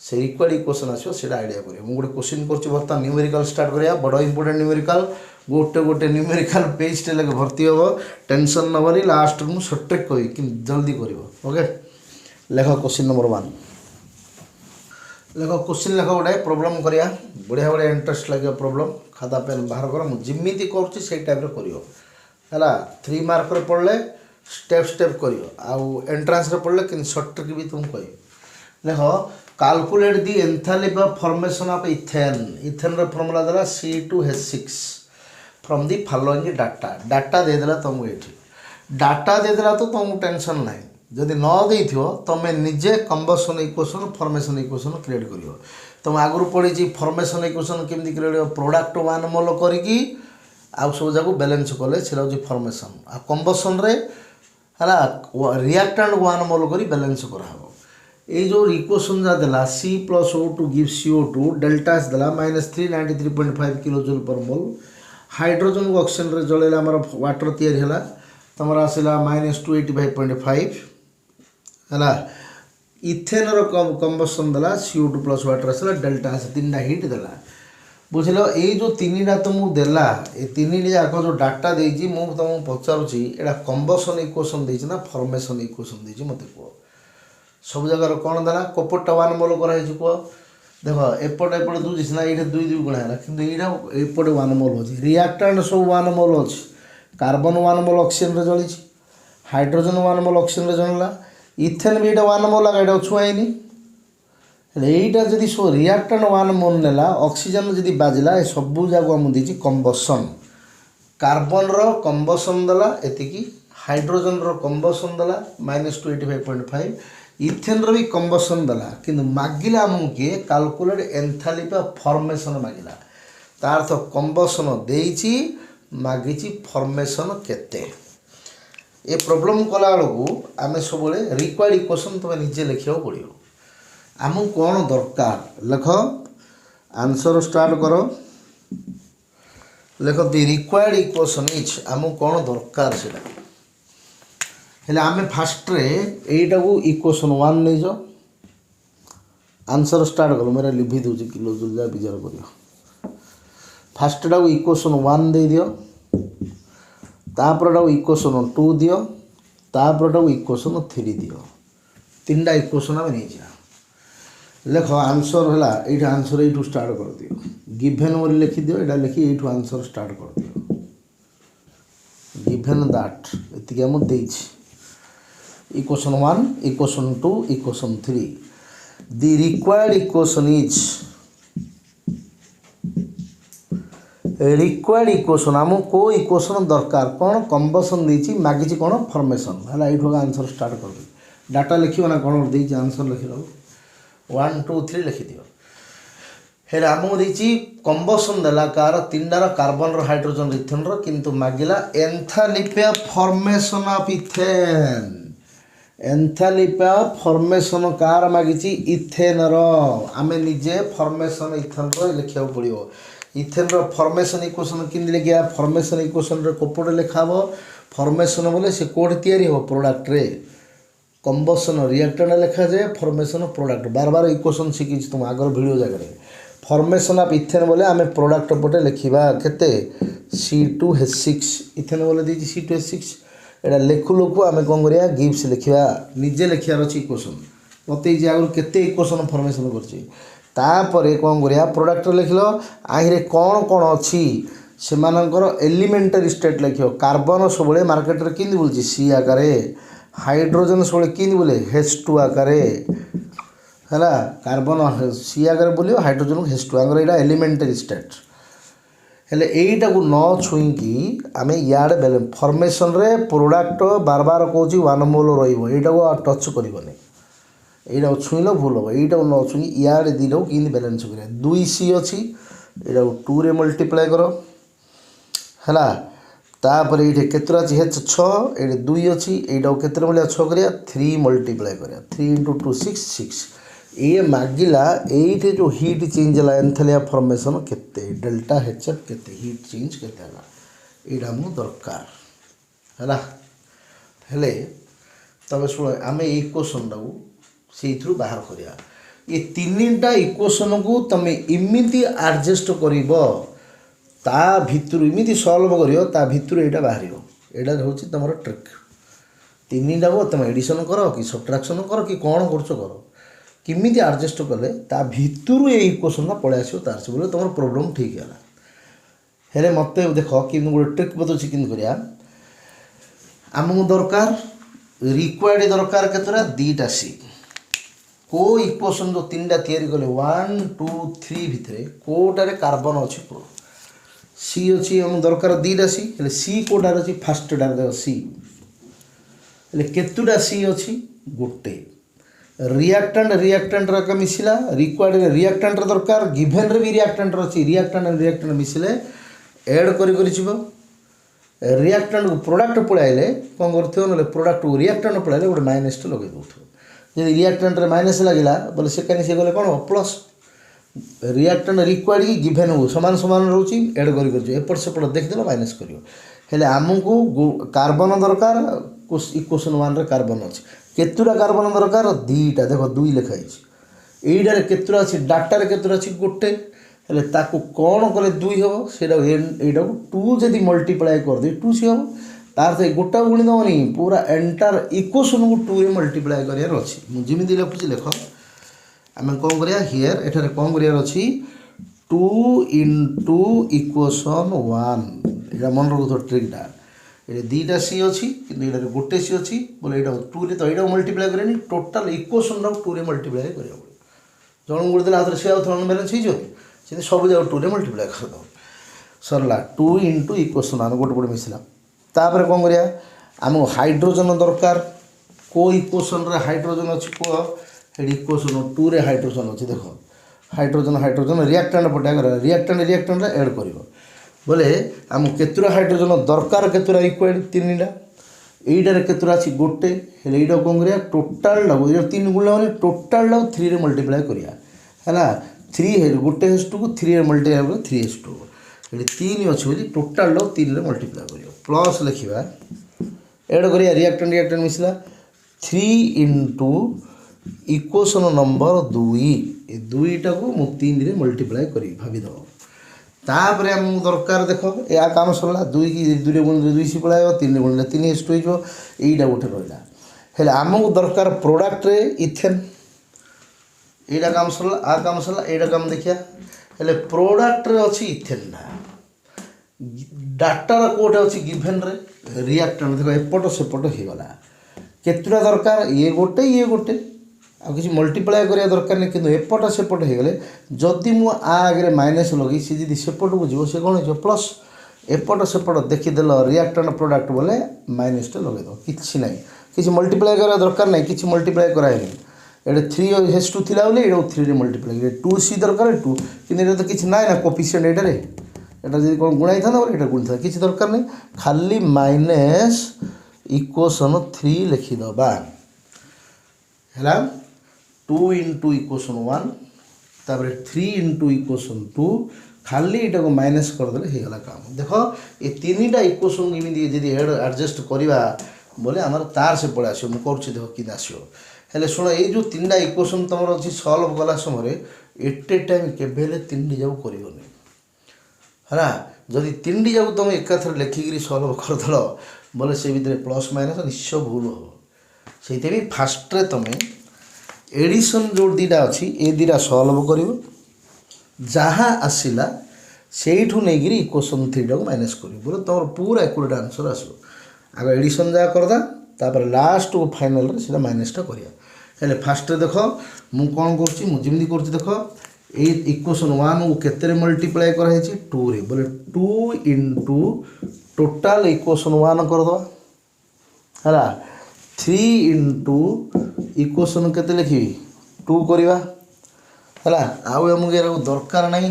से रिक्वायर्ड इक्वेशन आसो से आइडिया कर मुझे गोटे क्वेश्चन कर न्यूमेरिकल स्टार्ट करा बड़ इंपोर्टेंट न्यूमेरिकल गोटे गोटे न्यूमेरिकल पेज टे लगे भर्ती हम टेंशन नबनी लास्ट मुझे सट्रिक कही कि जल्दी कर ओके लेख क्वेश्चन नंबर 1 लेख क्वेश्चन लेख गोटे प्रोब्लेम करिया बढ़िया बढ़िया इंटरेस्ट लगे प्रोब्लेम खाता पेन बाहर कर मुझे करुँच से टाइप कर 3 मार्क पढ़ले स्टेप स्टेप कर एंट्रांस पढ़ले कि सट्रिक भी तुम कह देख calculate the enthalpy of formation of ethane ethane रो फॉर्मूला देला C2H6 from the following data देदेला तुमको ये डाटा देदेला तो तुमको टेंशन ना जदि न देथियो तुम निजे combustion equation formation equation create करियो तुम आगु पढ़ी फॉर्मेशन इक्वेशन केमती क्रिएट हो प्रोडक्ट 1 मोल करिकी आउ सब जाक बैलेंस कले से फॉर्मेशन आ कंबसन रे है रिएक्टेंट 1 मोल करी बैलेंस कराहब ये जो इक्वेशन जा देला C + O2 gives CO2 delta S देला -393.5 किलो जूल पर मोल हाइड्रोजन को ऑक्सीजन रे जळेला हमर वाटर तैयारी हला तमर आसिला -285.5 हला इथेन रो कंबसन देला CO2 + वाटर आसिला डेल्टा एस तीनटा हीट देला बुझलो ये जो तीनटा तुमको देला ये तीनटा जाक जो डाटा देजी मु तुमको पचारुची एटा कंबसन इक्वेशन देछि ना फॉर्मेशन इक्वेशन देछि मते को सब जगार कौन देला कपटा 1 मोल कर कह देख एपट एपट दूसरी सीना ये 2 गुणा है कि एपट 1 मोल अच्छी रिएक्टेंट सब 1 मोल अच्छी कार्बन 1 मोल ऑक्सीजन रे जली हाइड्रोजन 1 मोल ऑक्सीजन रे जळला इथेन भी ये 1 मोल लगा छुआईनी यहीटा जदि सब रिएक्टेंट 1 मोल नेला ऑक्सीजन जदि बाजिला ये सब जाक आम देछि कंबसन कार्बन रो कंबसन देला एतिकी हाइड्रोजन रो कंबसन देला -285.5 इथेन रो भी कंबसन देला किंतु मागिला आमके कैलकुलेट एंथैल्पी ऑफ फॉर्मेशन मागिला तार अर्थ कंबसन देइछि मागिछि फॉर्मेशन केते ए प्रॉब्लम कला बेलू आम सब रिक्वायर्ड इक्वेशन तुम निजे लिखा पड़ो आमको कौन दरकार लेख आंसर स्टार्ट कर लेख दि रिक्वायर्ड इक्वेशन इज आमको कौन दरकार से हेले आमे फास्ट रे एटा को इक्वेशन 1 नहीं जो आंसर स्टार्ट कर मेरा लिखि दूची किलो जूल जा विचार करियो फास्ट टा को इक्वेशन 1 दे दियो तापर टा को इक्वेशन 2 दियो तापर टा को इक्वेशन 3 दियो तीनटा इक्वेशन आमे नहीं जा लेख आंसर है ये आंसर ये स्टार्ट कर दियो गिवन बोली लिखि दियो एटा लिखि ये आंसर स्टार्ट कर दियो गिवन दैट एतिके हम देछि equation 1 equation 2 equation 3 the required equation is required equation आम को इक्वेशन दरकार कौन कंबसन देछि मागिछि कौन फॉर्मेशन हला एठो आंसर स्टार्ट कर डाटा लिखियो ना कौन देछि आंसर लिखि लो 1 2 3 लिखि दियो हेले आमको देछि कंबसन देला कार तीनटार कार्बन रो हाइड्रोजन इथेन रो किंतु मागिला enthalpy of formation of ethane enthalpy of formation कार मागिछि इथेन रो आमे निजे फॉर्मेशन इथेन रो लिखिया पड़ियो इथेन रो फॉर्मेशन इक्वेशन किंदी लिखिया फॉर्मेशन इक्वेशन रो कोपड लिखाबो फॉर्मेशन बोले से कोड तयारी हो प्रोडक्ट रे कंबसन रिएक्टेंट लिखा जाए फॉर्मेशन प्रोडक्ट बार बार इक्वेशन शिखी तुम आगर वीडियो जगह फॉर्मेशन ऑफ इथेन बोले आमे प्रोडक्ट पटे लिखा केते C2H6 इथेन बोले दी C2H6 एटा लेखु लोक आम कौन करिया गिव्स लिखा निजे लिखार अच्छी इक्वेशन मत ये आगुरी केते इक्वेशन फॉर्मेशन करपर कौन करिया प्रोडक्ट लिखल आहिरे कौन कौन अच्छी से एलिमेंटरी स्टेट लिख कार्बन सब मार्केट में किन बुलूँ सी आकार हाइड्रोजन सब किन बुले H2 आकार है कार्बन सी आकार बोलो हाइड्रोजन H2 आगर यहाँ एलिमेंटरी स्टेट हेले यहीटा को न छुईकी आम इे फॉर्मेशन रे प्रोडक्ट बार बार कौच 1 मोल रहीटा को टच करनी यहाँ छुईल भूल हम यहीटा को न छुई इे दीटा को कि बैलेंस कर 2C अच्छी यहाँ 2 रे मल्टीप्लाई कर है तापर ये केतरा अच्छी H6 ये 2 अच्छी यहाँ केतर मिले 6 करिया 3 मल्टीप्लाई करिया 3 × 2 6 6 ये मागिला ये जो हीट चेंज है एंथैलिया फॉर्मेशन केते डेल्टा HF केते हीट चेंज केते यहाँ आमको दरकार है हेले तब शुण आम इक्वेशन टाक से बाहर करिया ये 3टा इक्वेशन को तुम इमिति एडजस्ट कर ता भितर इमिति सॉल्व करियो ता भितर यहाँ बाहर यहाँ हूँ तुम ट्रिक 3टा को तुम एडिशन कर कि सब्ट्रैक्शन कर कि कौन कर किमिति एडजस्ट कले ता भितर ये इक्वेशन पलि आसो तार से बोले तुम प्रोब्लेम ठीक है हेले मत देख कि गोटे ट्रिक बताऊँ कि आमको दरकार रिक्वायर्ड दरकार केतरा 2टा सी को इक्वेशन जो 3टा तैयारी कले 1 2 3 भितर कोटारे कार्बन अच्छी को सी अच्छी हम दरकार 2टा सी हेले सी कोटार अच्छी फास्ट डार सी हेले केतुटा सी अच्छी गोटे रिएक्टेंट रक मिसला रिक्वायर्ड रिएक्टेंट दरकार गिभेन रे भी रिएक्टेंट अच्छी रिएक्टेंट मिसले एड कर रिएक्टेंट को प्रोडक्ट पड़ाइले कौन कर ना प्रोडक्ट को रिएक्टेंट पड़ाइले गोटे माइनस लगे दो जब रिएक्टेंट रे माइनस लगला बोले सेकेंड सी गले कौन प्लस रिएक्टेंट रिक्वायर्ड की गिभेन को सामान सामान रोचे एड कर सेपट देखदेल माइनस कर हेले आमको कार्बन दरकार इक्वेशन 1 रे कार्बन अच्छी केतुरा कार्बन दरकार 2टा देख 2 लिखाई यहीटार केतुरा अच्छी डाटार केतुरा अच्छी गोटे हेले ताकू कौन कले 2 हम से यहाँ 2 जदि मल्टीप्लाई कर दे 2C हम तार से गोटा गुणी दबनी पूरा एंटार इक्वेशन को 2 रे मल्टीप्लाई करार अच्छी मुझे लिखुची लेख आम कौन करिया हियर एठारे कौन करार अच्छी 2 × इक्वेशन 1 यहाँ मन रखु ट्रिकटा ये 2टा सी अच्छी कि यहाँ गोटे सी अच्छी बोले यहाँ 2 रे तो यहाँ मल्टीप्लाई करें टोटाल इक्वेशन 2 रे मल्टीप्लाई करा जन गोटे हाथ से आउ बैलेंस हो सब जाओ 2 रे मल्टीप्लाई करद सरला 2 × इक्वेशन 1 गोटे गोटे मिसला तापर कौन करिया आमको हाइड्रोजन दरकार को इक्वेशन रे हाइड्रोजन अच्छी कह इक्वेशन 2 रे हाइड्रोजन अच्छी देख हाइड्रोजन रिएक्टेंट पटा रिएक्टेंट एड कर बोले आम केतुरा हाइड्रोजन दरकार केतुरा इक्वाइड 3टा यहीटार केतुरा अच्छी गोटे हेले यहाँ कौन करिया टोटाल टाक 3 गुणा मैंने टोटाल टाक 3 रे मल्टीप्लाई करिया है 3 गोटे H2 को 3 रे मल्टीप्लाई कर 3H2 ये 3 अच्छी बोली टोटाल टाक 3 रे मल्टीप्लाई कर प्लस लिखा एड करिया रिएक्टेंट मिसला 3 × इक्वेशन नंबर 2 ये 2टा को मु 3 रे मल्टीप्लाई करी भावीद तापर आम दरकार देख या काम सरला 2 रे गुण 2C पड़ाइब 3 रे गुण 3H2 होटा गोटे रहा हेले आमको दरकार प्रोडक्ट रे इथेन यहाँ काम सरला आ काम सरला यहाँ काम देखिया हेले प्रोडक्ट रे अच्छी इथेन डाटार कोटे अच्छी गिभेन रे रिएक्टेंट देख एपट सेपट हो गला केतुटा दरकार ये गोटे आ किसी मल्टीप्लाई करिया दरकार नहीं किंतु एपट सेपट हो गले जदि मु आगे माइनस लगे सी जी सेपट को जीव से कौन हो प्लस एपट सेपट देखीदेल रिएक्टेंट प्रोडक्ट बोले माइनस लगे दो कि ना किसी मल्टीप्लाई करा दरकार नहीं कि मल्टीप्लाई कराएनि ये 3H2 थिला बोले ये 3 रे मल्टीप्लाई 2C दरकार 2 कि तो किसी ना कोफिशिएंट यहाँ जब कौन गुणाई था बोले गुणी था किसी दरकार नहीं खाली माइनस इक्वेशन 3 लिखिदबा है 2 × इक्वेशन 1 तापर 3 × इक्वेशन 2 खाली यहाँ को माइनस करदे होगा काम देख ये 3टा इक्वेशन इमिति जब एड एडजस्ट करवा बोले आम तार से पड़े आस मुझे देख कि आसो हेले शुण ये जो 3टा इक्वेशन तुम अच्छी सल्व कला समय एट ए टाइम केवे 3टी जाक करनी है जदि 3टी जाक तुम एकाथर लेखिकी सल्व करदेल बोले से भितर प्लस माइनस निश्चय भूल हम से फास्ट्रे तुम एडिशन जो दीटा अच्छी ए दीटा सल्व कर जहाँ आसला से नहीं इक्वेशन 3 टाक माइनस कर बोले तुम पूरा एक्यूरेट आंसर आसो आग एडिशन जहाँ करदा तापर लास्ट और फाइनल से माइनसटा करें फास्ट देख मु कौन करमी कर देख ये इक्वेशन 1 को केते मल्टीप्लाई कराई 2 रे बोले 2 इंटू टोटाल इक्वेशन 1 करदे है 3 इंटू इक्वेशन केते लिखी 2 करवा है आमको दरकार नहीं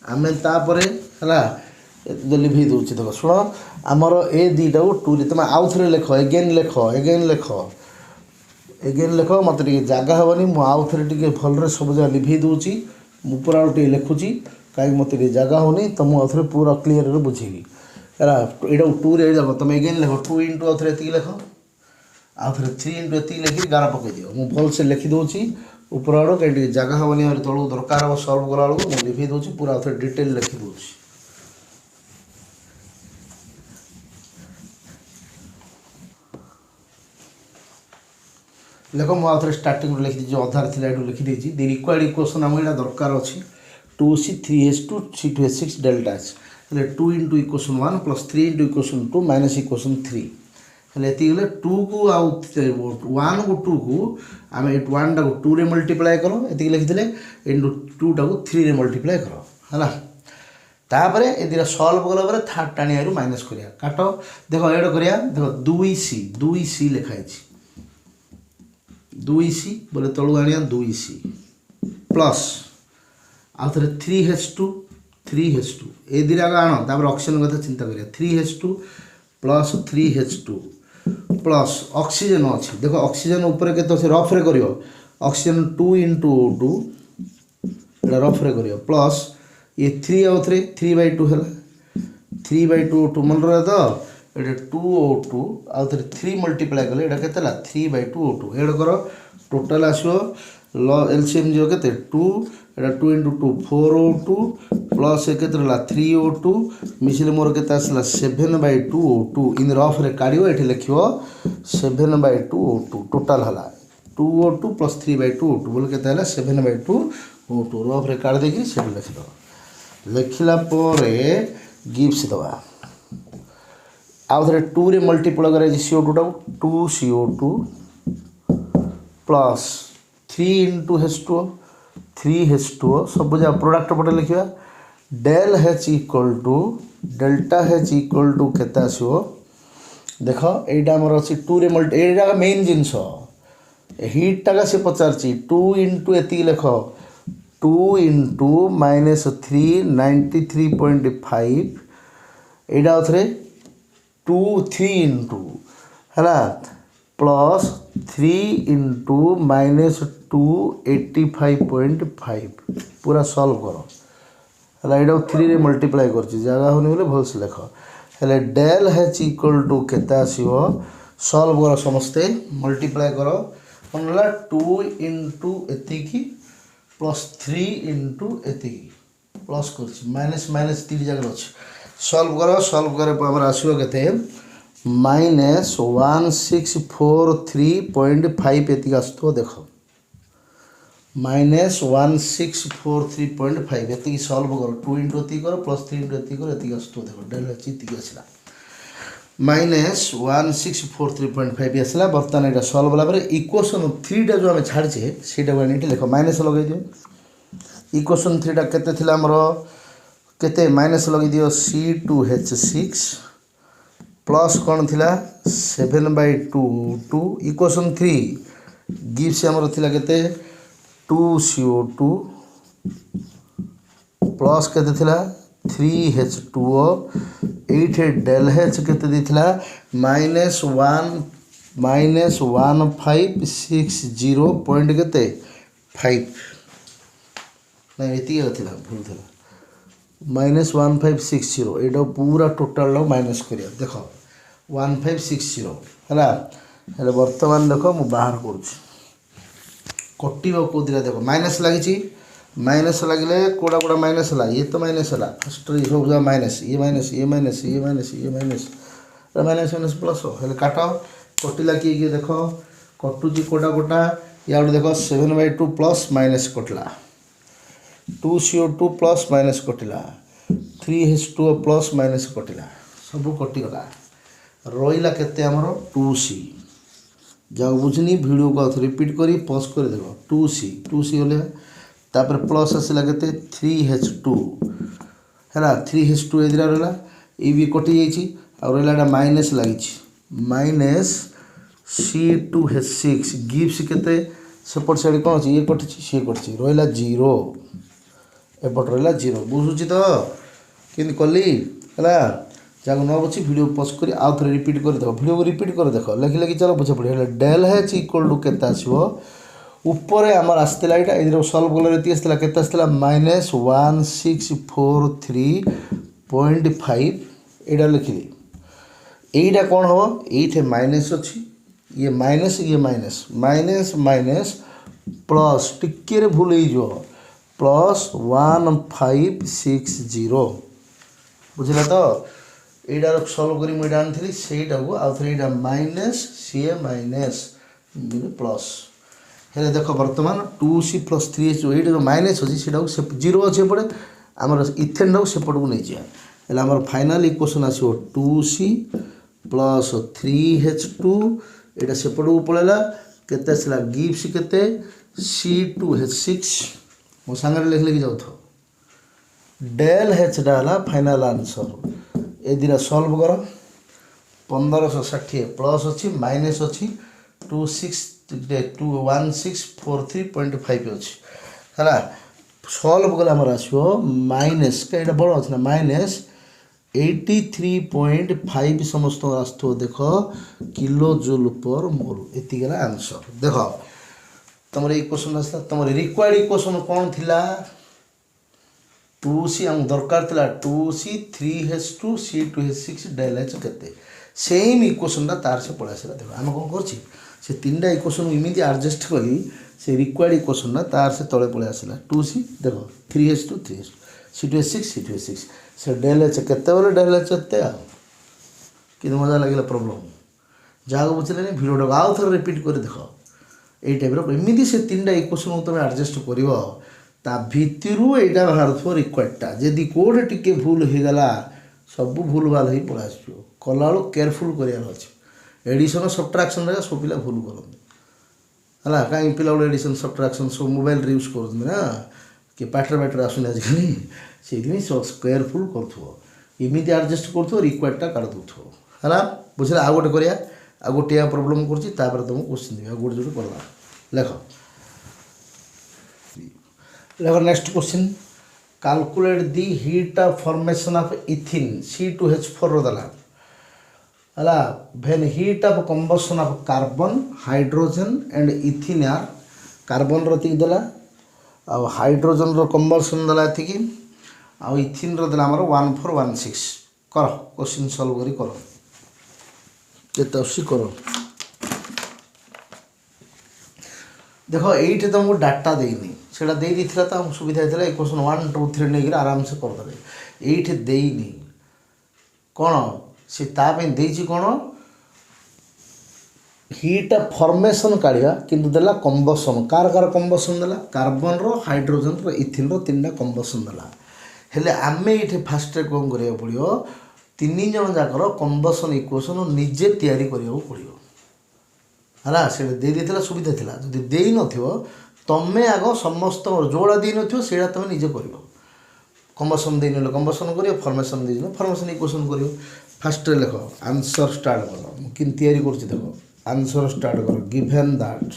आम तापर है लिखी दूसरी देख शुण आमर ए दीटा को 2 रे तुम आउ थे लेख एगेन लेख एगेन लेख मत जगह हेनी मुझे भलरे सब जगह लिखी दूसरी ऊपर आगे लिखुची कहीं मत जगह होनी तो मुझे पूरा क्लीयर बुझेगी है यहाँ 2 रे तुम एगेन लेख 2 इंटू आउ थे लेख आउ थे 3 इंटू ये लिखी गार पकई दियो मुझे भल से लिखिदे ऊपर आड़ कहीं जगह हेनी तलू दरकार हम सल्व कला मुझे लिखी दूसरी पूरा आउ थे डिटेल लिखिदे लेख मुझे स्टार्टिंग लिखी जो अधार थी लिखिदे दि रिक्वायर्ड इक्वेशन आम यहाँ दरकार अच्छी 2c 3h2 c2h6 delta h 2 into equation 1 plus 3 into equation 2 minus equation 3 हेल्ले 2 को आउ 1 को 2 को आम 1 टाक 2 रे मल्टीप्लाई कर ये लिखी इंटू 2 टाक 3 रे मल्टीप्लाई कर है तापर ये सल्व कला थर्ड टाणी माइनस करिया काट देख एड करिया देख 2c लिखाई 2c बोले तलू आनिया 2c प्लस आउ थे 3h2 ए दिरा आण तापर ऑक्सीजन कथा चिंता करिया 3h2 plus 3h2 plus oxygen अच्छी देख ऑक्सीजन ऊपर के रफ रे करियो ऑक्सीजन 2 इंटू O2 एटा रफ रे करियो प्लस ये 3 आउ थे 3/2 है 3/2 O2 मन रहा तो ये 2O2 आउ थे 3 मल्टीप्लाई कले ये के 3/2 O2 एड कर टोटाल आसो एलसीएम जो के 2 एटा 2 इंटू 2 4O2 प्लस के 3O2 मिसिले मोर के 7/2 O2 इन रफ रे काढ़ो ये लिख 7/2 O2 टोटाल है 2O2 प्लस 3/2 O2 बोले के 7/2 O2 रफ रे काढ़ देकी से लिखिद लिखला गिफ्स दवा आउ थे 2 रे मल्टीप्लाई कर CO2 टाक 2 CO2 plus 3 into H2O 3 H2O सब जगह प्रोडक्ट पटे लिखा del H equal to delta H equal to केते आसो देख यहाँ आमर अच्छी 2 रे मल्टी यहाँ मेन जिनस हिट टाका से पचार 2 इंटू ये लेख 2 इंटू माइनस 3 93.5 यहाँ आउ थे 3 इंटू है प्लस 3 इंटू माइनस 285.5 पूरा सल्व कर है यहाँ 3 रे मल्टीप्लाई कर जगह होनी बोले भल से लेख हेल्ले डेल H इक्वल टू केते आसो सल्व कर समस्ते मल्टीप्लाई कर कौन है 2 इंटू एति प्लस 3 इंटू एति प्लस कर माइनस माइनस 3 जगह अच्छे सल्व कर आसो के माइनस 1643.5 ये आसो देख माइनस 1643.5 ये सल्व कर 2 इंटू ये कर प्लस 3 इंटू ये कर ये आसो देख डेल H ये आसला माइनस 1643.5 आसला बर्तमान यहाँ सल्व कला इक्वेशन 3 टा जो आम छाड़चे से लिख माइनस लगे दियो इक्वेशन 3 टा केते थिला हमर केते माइनस लगे दियो C2H6 प्लस कौन थिला 7/2 इक्वेशन 3 गिव्स हमर थिला केते 2CO2 प्लस केते थिला 3H2O एठे डेल H केते दिथिला माइनस 1560 पॉइंट केते 5 नहीं एति थिला भूल थिला माइनस 1560 यहाँ पूरा टोटाल माइनस करिया देख 1560 है हेल्ले बर्तमान देख मु बाहर कटिब कौ दिला देख माइनस लगी माइनस लगे कोड़ा कोड़ा माइनस है ये तो माइनस है फर्स्ट सब माइनस ये माइनस ये माइनस ये माइनस ये माइनस माइनस माइनस प्लस हेल्ले काट कटिला किए देख कटुची कोटा कोटा या देख 7/2 प्लस माइनस कटिला 2CO2 प्लस माइनस कटिला 3H2O प्लस माइनस कटिला सब कटिगला रहा केते आमर 2C जाओ बुझनी वीडियो को रिपीट करी पॉज कर देख 2C गले तापर प्लस आसला के 3H2 है 3H2 एदिरा रहा ये भी कटि जाइए रहा माइनस लगी माइनस C2H6 गिव्स केते सेपट साइड कौन अच्छी ये कटि सी कटि रहा 0 एपट रहा 0 बुझुची तो कि कली है जहाँ न बुझी वीडियो पॉज कर आउ थे रिपीट कर देख वीडियो को रिपीट कर देख लिखी लिखी चलो बुझे पड़े डेल H इक्वल टू केते आसो ऊपर आमर आसला यहाँ ये सल्व कलर ये आसला केते आसला -1643.5 यहाँ लिखिली यहीटा कौन हम ये माइनस अच्छी ये माइनस माइनस माइनस प्लस टिके भूल हो प्लस 1560 बुझला तो यहाँ सल्व कर मुझे आनी से आउ थे यहाँ माइनस सी माइनस प्लस है देख बर्तमान 2C प्लस 3H ये माइनस अच्छी से 0 अच्छे पड़े आमर इथेन टाक सेपट को नहीं जाए आमर फाइनाल इक्वेशन आसो 2C प्लस 3H2 यहाँ सेपट को पड़ेगा केते आसला गिव्स केते C2H6 मो सांगे लिख लिखी जाऊ डेल H डाला final answer A Indira solve कर 1560 प्लस अच्छी माइनस अच्छी 1643.5 अच्छी है सल्व कले आमर आसो माइनस कहीं बड़ अच्छे ना माइनस 83.5 समस्त आसो देख किलो जूल पर मोल ये आंसर देख तुम इक्वेशन आसला तुम रिक्वायर्ड इक्वेशन कौन थिला 2C आम दरकार थिला 2C 3H2 C2H6 del H केते सेम इक्वेशन तार से पड़ा आसला देख आम कौन कर से 3टा इक्वेशन इमिति एडजस्ट करी से रिक्वायर्ड इक्वेशन तार से तले पड़े आसला 2C देख 3H2 C2H6 C2H6 से डेल H केते बोले डेल H एते कि मजा लगे प्रॉब्लम जहाँ बुझे भिडियो आउ थे रिपीट कर देख यही टाइप एमती से 3टा इक्वेशन तुम एडजस्ट कर भितर यहाँ बाहर थो रिक्वायर्डटा जदि कौटे टिके भूल होगला सब भूल भाल हो पड़ा कला केयरफुल करार अच्छे एडिशन सब्ट्राक्शन सब पिला भूल करते है कहीं पिला एडिशन सब्ट्राक्शन सब मोबाइल यूज करते ना कि पाटर आसुनि आजिकल से केयरफुल करमती एडजस्ट कर रिक्वायर्डटा काढ़ दौ है बुझे आउ गोटे करा आ गोटे प्रोब्लेम कर तुमको क्वेश्चन देवी गोटे जो कर लेख next question calculate the heat formation of ethene C2H4 दला है when heat of combustion of carbon hydrogen and ethene are carbon री दला आ हाइड्रोजन कंबशन दला ये आ इथिन दला 1416 कर क्वेश्चन सॉल्व करी कर केते कर देख ये तुमको डाटा देनी सेटा दे तो सुविधा होता है क्वेश्चन 1 2 3 नहीं आराम से करदे ये देनी कौन सी देती कौन हीट फॉर्मेशन काढ़ा किंतु देला कंबसन कार कंबसन देला कार्बन रो हाइड्रोजन रो इथिन रो 3टा कंबसन देला हेले आमे ये फास्ट कौन करिया पड़ियो 3 जन जाकर कंबसन इक्वेशन निजे तैयारी करिया पड़ियो है से दे देला सुविधा थिला जदि देई नथिवो तमे आग समस्त जोड़ा दी नथिवो सेडा तमे निजे करिवो कंबसन दे न कंबसन करियो फॉर्मेशन दे न फॉर्मेशन इक्वेशन करियो फास्ट लिख आंसर स्टार्ट कर कि तैयारी करछि देखो आंसर स्टार्ट कर गिवन दैट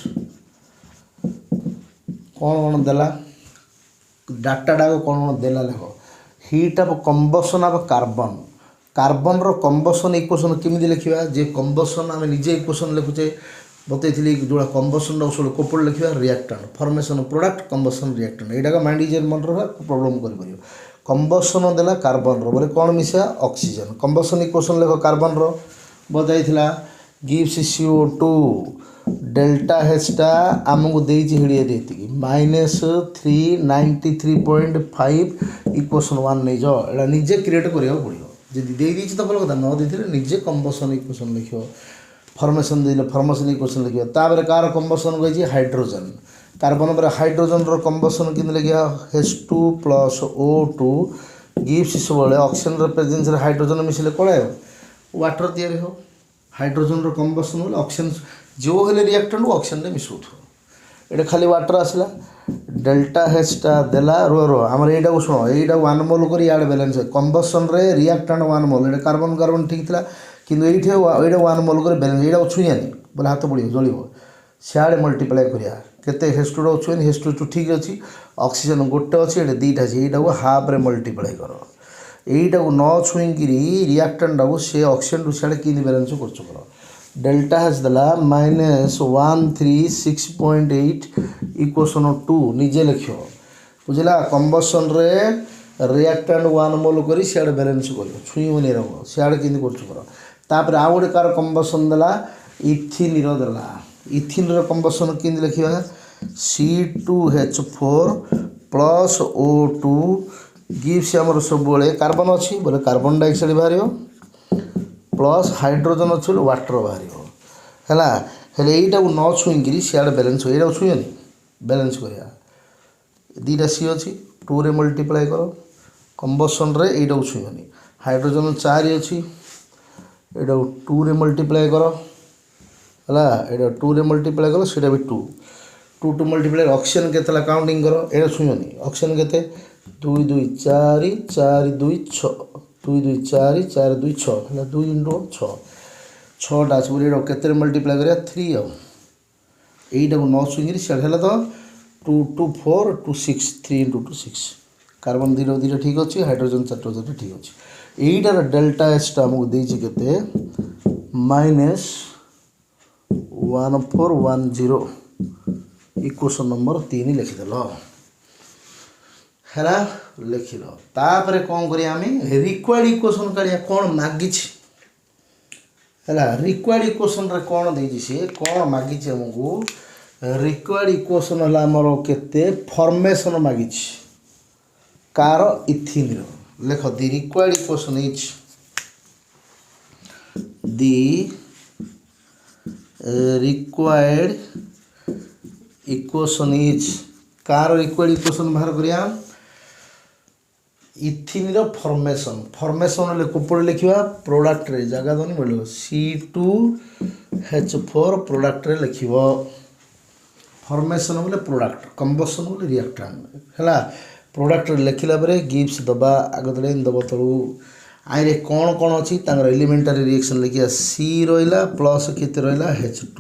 कौन देला डाटा कौन देला लिख heat of combustion of carbon carbon रो कंबशन इक्वेशन केमिति लिखिबा जे कंबशन आम निजे इक्वेशन लिखुचे बतई जो कंबसन सब कोपड़ लिखा reactant formation product combustion reactant यहाँ माइंड इज मन रहा प्रॉब्लम कर कंबसन देला कार्बन रो बोले कौन मिसा ऑक्सीजन कंबसन इक्वेशन लिख कार्बन रो बजाई गिव्स CO2 डेल्टा Hटा आमको देती -393.5 इक्वेशन 1 नहीं जाओ यहाँ निजे क्रिएट करा पड़ो जदि दे दीजिए तो भल कथा न देते निजे कम्बसन इक्वेशन लिख फर्मेसन दे फर्मेसन इक्वेशन लिख तापर कार कम्बसन कही हाइड्रोजन कार्बन पर हाइड्रोजन कम्बसन कि लिखा H2+O2 गिव्स सब ऑक्सीजन प्रेजेंस हाइड्रोजन मिसले कौन वाटर तैयारी हो हाइड्रोजन कम्बसन बोले ऑक्सीजन जो हेले रिएक्टेंट ऑक्सीजन मिसौ ये खाली वाटर आसला डेल्टा Hटा देला रो रो आम यू शुण यहीटा 1 मोल कर इे बैलेंस कम्बसन रिएक्टेंट 1 मोल ये कार्बन कार्बन ठीक था कि ये 1 मोल कर बैलेंस यहाँ छुईयानी बोले हाथ पड़ो जल सियाड़े मल्टीप्लाई करा केते H2 छुईनी H2 ठीक अच्छी ऑक्सीजन गोटे अच्छी ये दुईटा अच्छी यहाँ हाफ रे मल्टीप्लाई कर यहीटा न छुईकी रिएक्टेंट को सी ऑक्सीजन सियाड़े कि बैलेंस कर डेल्टा H देला -136.8 इक्वेशन 2 निजे लिख बुझला कम्बसन रे रिएक्टेंट 1 मोल कर सियाड़े बैलेंस कर छुईबनी रख सियाड़े कि कर आउ गोटे कार कम्बसन देला इथिन देला इथिन कम्बसन कि लिखा C2H4+O2 गिव्स आमर सब कार्बन अच्छी बोले कार्बन डाइऑक्साइड बाहर प्लस हाइड्रोजन अच्छे वाटर बाहर है यहीटा न छुईकी सियाड़े बैलेंस हो छुईनी बैलेंस करा दुईटा सी अच्छी 2 रे मल्टीप्लाई कर कम्बसन रे यहीटा छुईनी हाइड्रोजन 4 अच्छी यहाँ 2 रे मल्टीप्लाई कर है यहाँ 2 रे मल्टीप्लाई कर सीटा भी 2 2 2 मल्टीप्लाई ऑक्सीजन के काउंटिंग कर ये छुईनी ऑक्सीजन के 2 2 4 4 2 6 2 2 4 4 2 6 है 2 × 6 6टा अच्छे बोले ये मल्टीप्लाई करा 3 यहीटा को न छुईकी सियाड़े है तो 2 2 4 2 6 3 × 2 6 कार्बन दुईटा ठीक अच्छे हाइड्रोजन 4टा ठीक अच्छे यहीटार डेल्टा Hटा आमको देती के -1410 इक्वेशन नंबर 3 लिखिदेल है लिखिल तापर कौन करिया रिक्वायर्ड इक्वेशन काढ़िया कौन मागी है रिक्वायर्ड इक्वेशन रे कौन देती सी कौन मागी आमको रिक्वायर्ड इक्वेशन है आमर केते फॉर्मेशन मागी कार इथिन लेख the required equation is the required equation is car required equation बाहर करिया इथिन फॉर्मेशन फॉर्मेशन कोपड़े लिखा प्रोडक्ट रे जगह दौनी बोलो C2H4 प्रोडक्ट रे लिख फॉर्मेशन बोले प्रोडक्ट कम्बसन बोले रिएक्टेंट है प्रोडक्ट लिखला गिव्स दबा आग लाइन दब तलू आईरे कौन कौन अच्छी एलिमेंटारी रिएक्शन लिखा C रहा प्लस केते रहा H2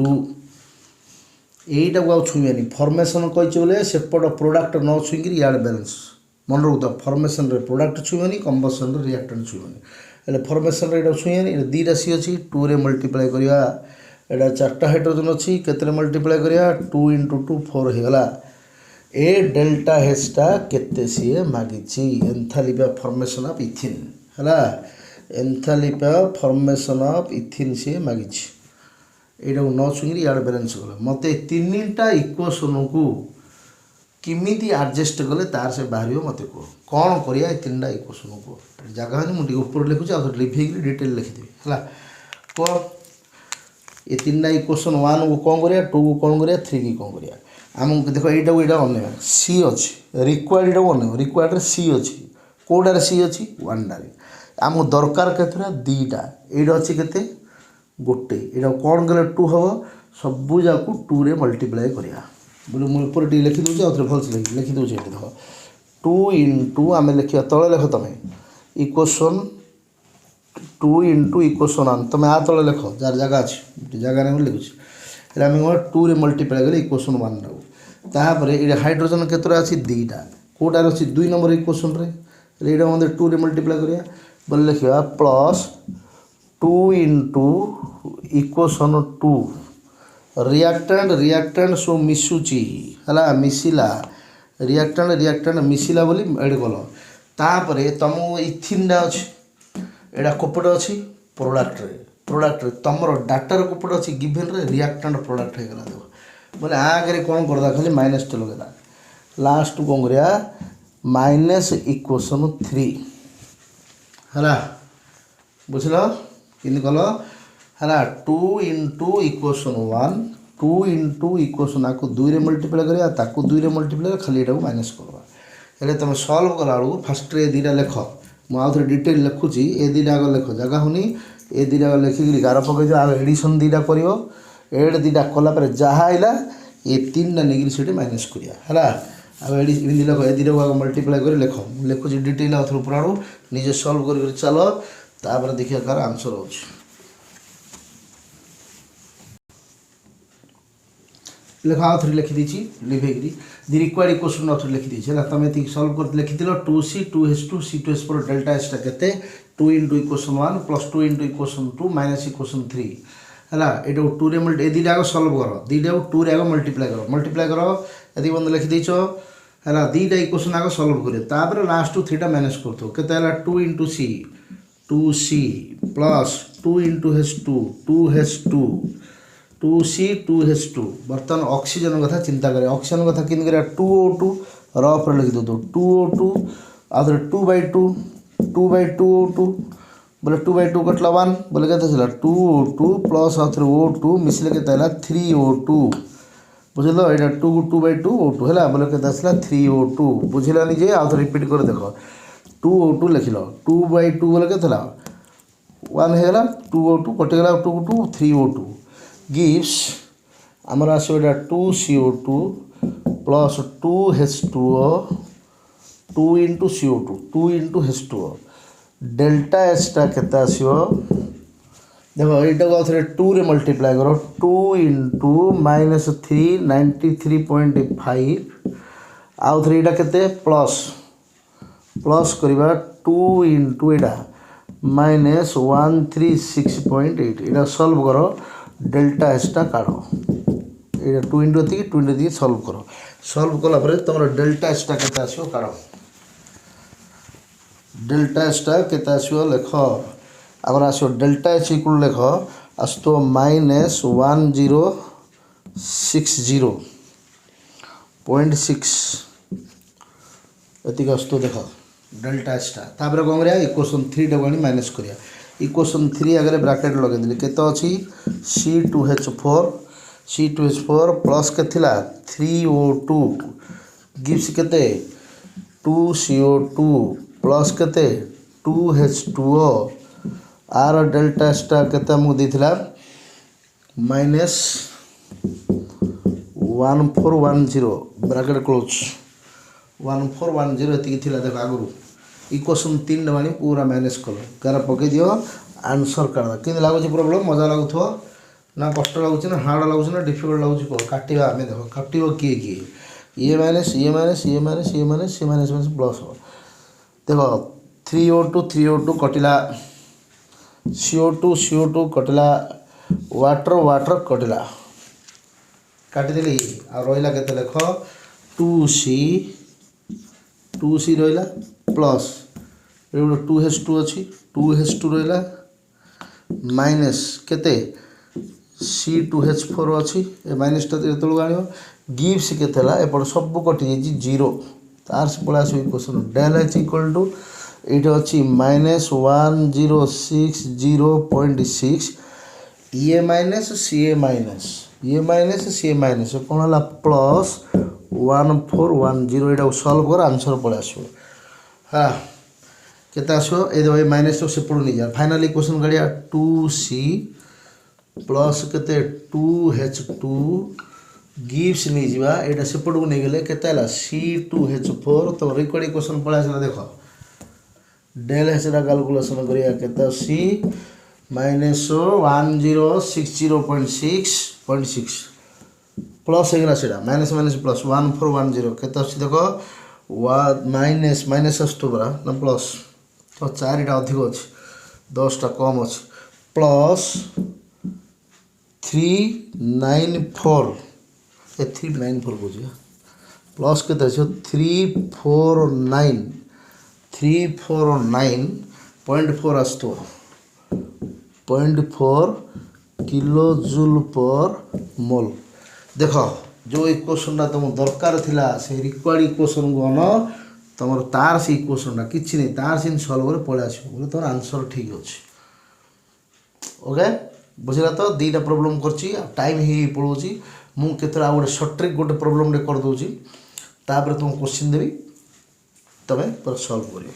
यहीटा को छुईबानी फॉर्मेशन कही बोले सेपट प्रोडक्ट न छुईकी इे बैलेंस मन रखता फॉर्मेशन रे प्रोडक्ट छुईबानी कम्बसन रे रिएक्टेंट छुईबानी फॉर्मेशन रे छुईबानी दुईटा सी अच्छी 2 रे मल्टीप्लाई करिया एटा 4टा हाइड्रोजन अच्छी केते मल्टीप्लाई करिया 2 × 2 4 होगा ए डेल्टा Hटा केते सी मागी enthalpy of formation of ethene है enthalpy of formation of ethene सी मागी यहाँ न छुईकी इे बैलेंस कला मत 3टा इक्वेशन को किमिति एडजस्ट कले तार से बाहर मत कह कौन करिया 3टा इक्वेशन को जगह मुझे ऊपर लिखुची आ लिखेक डिटेल लिखिदेवी है कह ये 3टा इक्वेशन 1 को कौन करिया 2 को कौन करिया 3 की कौन करिया आमको देखो यहाँ अन सी अच्छी रिक्वायर्ड अन रिक्वायर्ड सी अच्छी कौटार सी अच्छी 1टारे आमको दरकार के 2टा ये अच्छी के गोटे यहाँ कौन कले 2 हम सबू जाक 2 रे मल्टीप्लाई करिया बोले मुझे ऊपर टी लिखिदे आउ भल्स लिखिदे देख 2 × आम लिखा तले लिख तुम इक्वेशन 2 × इक्वेशन 1 तुम आ तले लिख जार जगह अच्छी जगह नहीं लिखुची आम 2 रे मल्टीप्लाई कले इक्वेशन 1 टापर ये हाइड्रोजन केतरा अच्छी 2टा कौटार अच्छी 2 नंबर इक्वेशन रे ये मतलब 2 रे मल्टीप्लाई करिया बोले लिखा प्लस 2 × इक्वेशन 2 रिएक्टेंट सो मिसुची है मिसिला रिएक्टेंट मिसिला बोली एड कल तापर तुम इथिनटा अच्छी यहाँ कोपटे अच्छी प्रोडक्ट रे तुम डाटार कोपटे अच्छी गिभेन रे रिएक्टेंट प्रोडक्ट होगा देख बोले आगे कौन करदा खाली माइनस टे लगेगा लास्ट कौन करिया माइनस इक्वेशन 3 है बुझल कि कल है 2 इंटू इक्वेशन 1 2 इंटू इक्वेशन आपको 2 रे मल्टीप्लाई करा ताकू 2 रे मल्टीप्लाई खाली एटा माइनस करवा हेले तुम सल्व कला बेलू फास्ट ए दुटा लेख मुझे डिटेल लिखुची ए दुटा आग लेख जगह होनी ए दुटा आग लिखिक गार पकई दियो आगे एडिशन दुटा कर एड दुटा कलापर जहाँ आइला ये 3टा नहीं से माइनस करा है लेख ए दुटा आग मल्टीप्लाई कर लेख लिखुची डिटेल आउे ऊपर आड़ू निजे सल्व कर चल तापर देखिए कार आंसर हो लेखा आउ थे लिखिदी लिभेकरी दि रिक्वायर्ड इक्वेशन आउ थे लिखिदी है तुम ये सल्व कर लिखिल 2c 2h2 c2h4 डेल्टा एसटा के 2 into equation 1 plus 2 into equation 2 minus equation 3 है ये 2 रे ए दुटा आग सल्व कर दुटा 2 रे आग मल्टीप्लाई कर यदि बंद लिखिदेच है दुटा इक्वेशन आग सल्व कर लास्ट 3टा माइनस कर के 2 इंटू सी 2c plus 2 into h2 2h2 2c 2h2 बर्तमान ऑक्सीजन कथा चिंता करें ऑक्सीजन कथा कि 2O2 रफ लिखि दो 2O2 आउे 2/2 2/2O2 बोले 2/2 कटला 1 बोले के 2O2 प्लस आउे O2 मिसले के 3O2 बुझल यहाँ 2/2 O2 है बोले के 3O2 बुझलानी जे आउे रिपीट कर देख 2O2 लिखल 2/2 बोले के 1 होगा 2O2 कटिगला 2 3O2 gives आमर आसो 2CO2 plus 2H2O 2 into CO2 2 into H2O delta एसटा के आसो देखो यहाँ को 2 रे मल्टीप्लाई करो 2 इंटू माइनस 3 93.5 आउ थे यहाँ के प्लस प्लस करवा 2 इंटू यहाँ माइनस 136.8 यहाँ सल्व करो डेल्टा एसटा काढ़ ये 2 इंटू थी सल्व कर सल्व कलापर तुम डेल्टा एसटा के आसो काढ़ डेल्टा एसटा के आसो लेख आगर आसो डेल्टा एच इक्वल लेख आस तो माइनस 1060.6 ये आस तो देख डेल्टा एसटा तापर कौन करा इक्वेशन 3 टाक माइनस करा इक्वेशन 3 आगे ब्राकेट लगे केत अच्छी C2H4 प्लस के 3O2 गिव्स के 2CO2 प्लस के 2H2O आर डेल्टा एसटा के देता माइनस 1410 ब्राकेट क्लोज 1410 ये देख आगु इक्वेशन 3 टाणी पूरा माइनस कल गार पकई दियो आंसर काढ़ कि लगुच प्रोब्लेम मजा लगुव ना कष्ट लगुच ना हार्ड लगुच ना डिफिकल्ट लगुच कह काटा आम देख काट किए किए ये माइनस ये माइनस ये माइनस ये माइनस ये माइनस माइनस प्लस हो देख 3O2 कटिला CO2 कटिला वाटर कटिला काटिदेली आ रहा के लेख 2C रहा प्लस ये 2H2 अच्छी 2H2 रहा माइनस केते C2H4 अच्छी माइनसटा जो आण गिव्स के एपट सब कटि जीरो तार से पड़ा आसो equation del H equal to ये अच्छी माइनस 1060.6 ये माइनस सी माइनस कौन है प्लस 1410 यहाँ सल्व कर आंसर पड़े आसो हाँ केते आसो ये माइनस तो सेपटू नहीं जा फाइनल इक्वेशन गाड़िया 2C प्लस के 2H2 गिव्स नहीं जावा यहाँ सेपट को नहीं गले केते C2H4 तो रिक्वायर्ड इक्वेशन पड़े आसला देख डेल एचटा कैलकुलेशन करिया केते C माइनस 1060.6 प्लस होगा से माइनस माइनस प्लस 1410 केते देख माइनस माइनस आसतो परा ना प्लस तो 4टा अधिक अच्छे 10टा कम अच्छे प्लस 394 बुझे प्लस के 349.4 आसतो 0.4 किलो जूल पर मोल देख जो इक्वेशन तुम दरकार थिला से रिक्वायर्ड इक्वेशन को अन तुम तार से इक्वेशन कि नहीं तार से सल्व कर पड़े आस बोले तुम आंसर ठीक अच्छे ओके बुझला तो दीटा प्रोब्लेम करची टाइम ही पड़ोची मु केतरा गोटे सर्ट ट्रिक गोटे प्रोब्लेम रे कर दोची तापर तुम क्वेश्चन देबी तमें पर सॉल्व करियो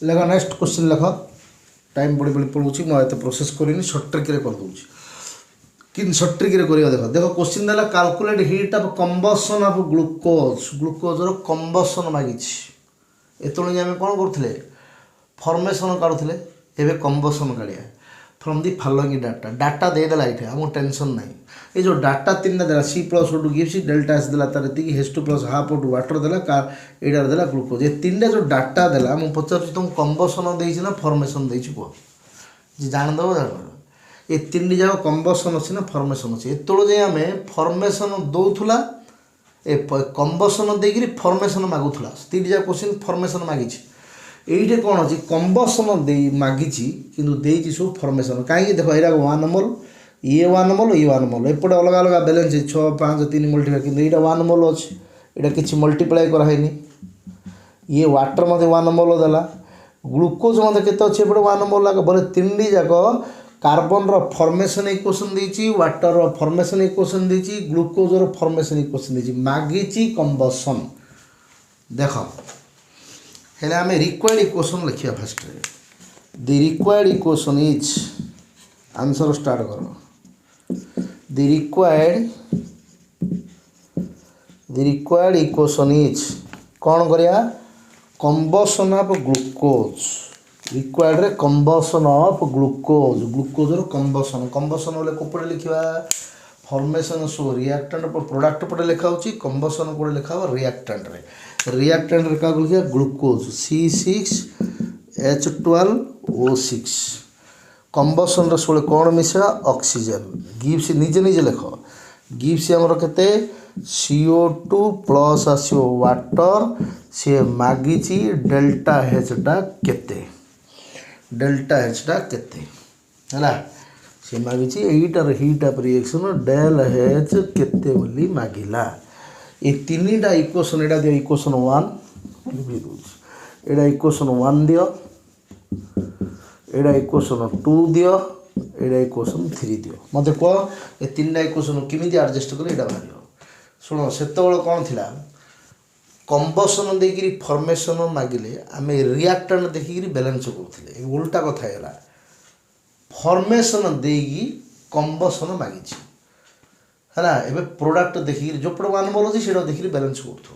लेख नेक्स्ट क्वेश्चन लेख टाइम बड़ी बड़ी पड़ोची मु एते प्रोसेस करिनी सर्ट ट्रिक रे कर दोची कि सर्ट ट्रिक रे करियो देखो देखो क्वेश्चन देला calculate heat of combustion of glucose रो कंबशन मागिछि एतोणी आमे कोन करथले फॉर्मेशन काढुथले एबे कंबशन काढिया फ्रॉम दी फॉलोइंग डाटा दे देला इठे हम टेंशन नाही ये जो डाटा तीन देला C+O2 गिव्स डेल्टा S देला तार एति H2+ हाफ O2 वाटर देला का एडा देला ग्लूकोज ये तीनटा जो डाटा देला हम पचार तुम कंबशन देइछि ना फॉर्मेशन देइछि को जे जान दबो जान ये तीन जाक कंबशन अछि ना फॉर्मेशन अछि एतोळ जे हमें फॉर्मेशन दउथुला ए कंबशन देगिरी फॉर्मेशन मागुथुला तीन जाक क्वेश्चन फॉर्मेशन मागिछि এইটা কোণ আছে কম্বসন দেই মাগিছি কিন্তু দেইছি সব ফর্মেশন কাই দেখো এরা 1 মোল ইয়ে 1 মোল ই 1 মোল এপটে अलग अलग ব্যালেন্স 6 5 3 মল্টিপ্লাই কিন্তু এইটা 1 মোল আছে এটা কিছু মল্টিপ্লাই করা হয়নি ইয়ে ওয়াটার মধ্যে 1 মোল দেলা গ্লুকোজ মধ্যে কেতে আছে এপটে 1 মোল লাগে বলে তিনটি যাক कार्बन रो फॉर्मेशन इक्वेशन देछि वाटर रो फॉर्मेशन इक्वेशन देछि ग्लूकोज रो फॉर्मेशन इक्वेशन देछि मागीछि कंबसन देखो हेले आमे रिक्वायर्ड इक्वेशन लिखिया first the required equation is answer start करो द रिक्वायर्ड इक्वेशन इज कौन करिया कंबसन ऑफ ग्लूकोज रिक्वायर्ड रे कंबसन ऑफ ग्लूकोज रो कंबसन वाले कोपड़े लिखिवा फॉर्मेशन सो रिएक्टेंट पर प्रोडक्ट पटे लिखा होची कंबसन कोडे लिखा हो रिएक्टेंट रे का लिखिया ग्लूकोज C6H12O6 कंबसन रे सोले कोन मिसा ऑक्सीजन गिव्स निजे निजे लिख गिव्स हमर केते CO2 प्लस आसियो वाटर से मागीची डेल्टा H डा केते हला से मागिछि एटार heat of reaction del H केते बोली मागिला ए तीनटा इक्वेशन एटा दियो इक्वेशन 1 लिखि दोछ एटा इक्वेशन 1 दियो एटा इक्वेशन 2 दियो एटा इक्वेशन 3 दियो मते को ए तीनटा इक्वेशन किमिति एडजस्ट करे एटा बारियो सुनो सेतबेल कोन थिला कंबसन देगिरी फॉर्मेशन मागिले आमे रिएक्टेंट देखिगिरी बैलेंस करथले उल्टा कथा हैला फॉर्मेशन देगी कंबसन मागिछि हला एबे प्रोडक्ट देखिगिरी जो पड़ 1 मोल अछि सेडा देखिगिरी बैलेंस करथो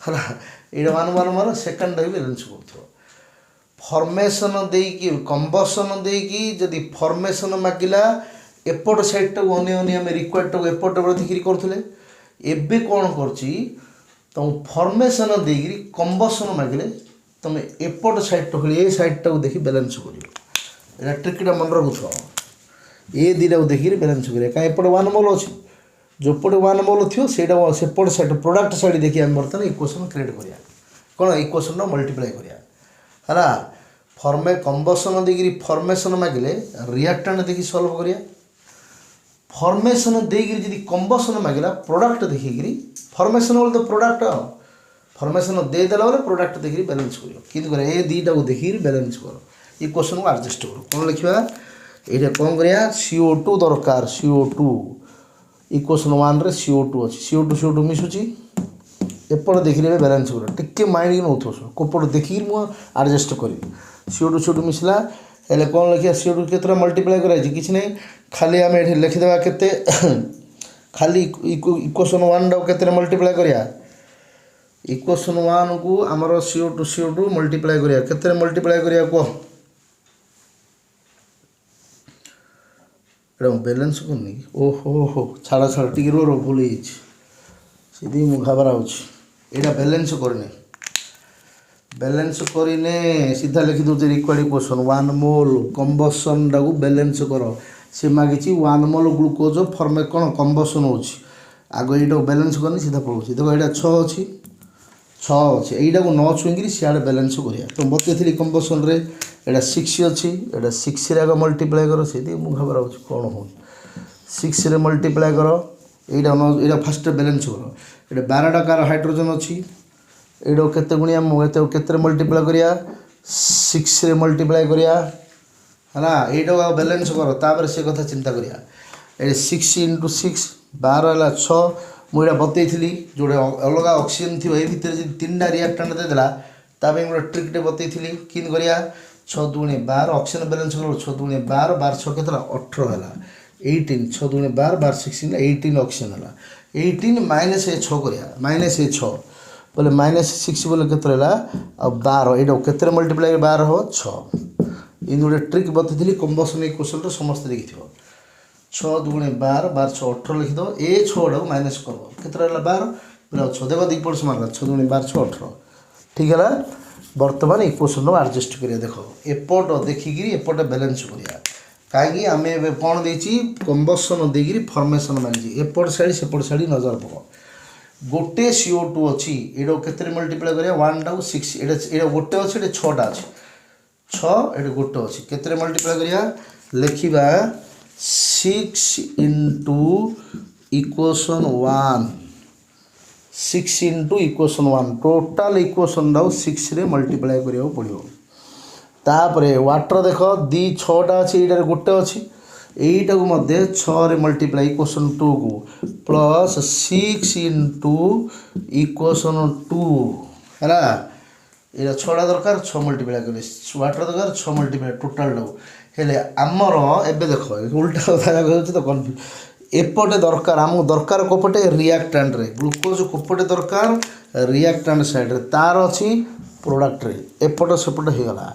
हला एडा 1 मोल सेकंड भी बैलेंस करथो फॉर्मेशन देगी कंबसन देगी जदी फॉर्मेशन मागिला एपट साइड टा ओने हम रिक्वायर्ड टा एपट बर देखिगिरी करथले एबे कोन करछि तुम फॉर्मेशन देगी कंबसन मागिले तुम एपट साइड टा ए साइड टा देखि बैलेंस करियो एटा ट्रिकटा मन रखुथो ए दीटा देखिरी बैलेंस करिया का एपट 1 मोल अछि जो पट 1 मोल थियो सेटा सेपट साइड प्रोडक्ट साइड देखि हम बर्तन इक्वेशन क्रिएट करिया कोन इक्वेशन नो मल्टीप्लाई करिया हला फॉर्मे कंबसन देगी फॉर्मेशन मागिले रिएक्टेंट देखि सॉल्व करिया फॉर्मेशन देगी जदी कंबसन मागिला प्रोडक्ट देखिगिरी फॉर्मेशन बोल तो प्रोडक्ट फॉर्मेशन दे देला वाला प्रोडक्ट देखिरी बैलेंस करियो किंतु करे ए दीटा को देखिरी बैलेंस करो इक्वेशन को एडजस्ट करो कोन लिखिबा एटा कोन करिया CO2 दरकार CO2 इक्वेशन 1 रे CO2 अछि CO2 मिसुची एपड देखिले बैलेंस करो टिके माइंड इन होथो कोपड देखिर मु एडजस्ट करी CO2 मिसला एले कोन लिखिया CO2 केतरा मल्टीप्लाई करा छी किछ नै खाली हम एठी लिखि देबा केते खाली इक्वेशन 1 डा केतरे मल्टीप्लाई करिया इक्वेशन 1 को हमर CO2 मल्टीप्लाई करिया केतरे मल्टीप्लाई करिया को एटा बैलेंस करनी ओहो छाड़ा छाड़ा टिके रो भूल हिच सीधी मु घबरा होछि एटा बैलेंस करिने सीधा लिखि दो रिक्वायर्ड इक्वेशन 1 मोल कंबसन डागु बैलेंस करो से मागिछि 1 मोल ग्लूकोज फॉर्मे कोन कंबसन होछि आगो एटा बैलेंस करनी सीधा पळोछि देखो एटा 6 अछि एटा को 9 छुंगिरी सियाडे बैलेंस करिया तो बतेथिली कंबसन रे एटा 6 अछि एटा 6 रे आगो मल्टीप्लाई करो सीधी मु खबर होछि कोन हो 6 रे मल्टीप्लाई करो एटा फर्स्ट बैलेंस करो एटा 12 टा कार हाइड्रोजन अछि एडो केते गुणिया मु एते केते मल्टीप्लाई करिया 6 रे मल्टीप्लाई करिया है ना यहीटा बैलेंस कर तापर से कथा चिंता करिया ये 6 इंटू 6 12 है 6 मुझे बतई जोड़े अलग ऑक्सीजन थी ये भितर जी 3टा रिएक्टेंट देदेला ताप गोटे ट्रिकटे बतई किन करिया 6 दूनी 12 ऑक्सीजन बैलेंस कर 6 दूनी 12 12 6 केतला 18 है 18 6 दूनी 12 12 16 18 ऑक्सीजन है 18 माइनस ए 6 करिया माइनस ए 6 बोले -6 बोले केत रहा आ 12 ये केत मल्टीप्लाई 12 हो 6 इन गोटे ट्रिक बतई कम्बसन इक्वेशन समस्त लिखि 6 दूनी 12 12 6 18 लिखिद ए 6 टाक माइनस कर केत रहा 12 बोले 6 देख दीपट समान 6 दूनी 12 6 18 ठीक है बर्तमान इक्वेशन आडजस्ट करिया देख एपट देखिक एपटे बैलेंस करिया कहीं आम कौन देती कम्बसन देकर फर्मेसन मांगी एपट साइड सेपट साइड नजर पक गोटे CO2 अच्छी ये केते मल्टीप्लाई करिया 1 टाक 6 ये गोटे अच्छे ये 6टा अच्छे 6 ये गोटे अच्छी केते मल्टीप्लाई करिया लिखा 6 into equation 1 6 into equation 1 total equation टाक 6 रे मल्टीप्लाई करिया पड़ो तापरे वाटर देख दी 6टा अच्छी ये गोटे अच्छी यहीटा को मध्य 6 रे मल्टीप्लाई इक्वेशन 2 को प्लस 6 इंटू इक्वेशन 2 है ये 6टा दरकार 6 मल्टीप्लाई करें वाटर दरकार 6 मल्टीप्लाई टोटाल हेले आमर एबे देख उल्टा कथा कहूँ तो कन्फ्यूज एपटे दरकार आमको दरकार कोपटे रिएक्टेंट रे ग्लूकोज कोपटे दरकार रिएक्टेंट साइड रे तार अच्छी प्रोडक्ट रे एपट सेपट हो गला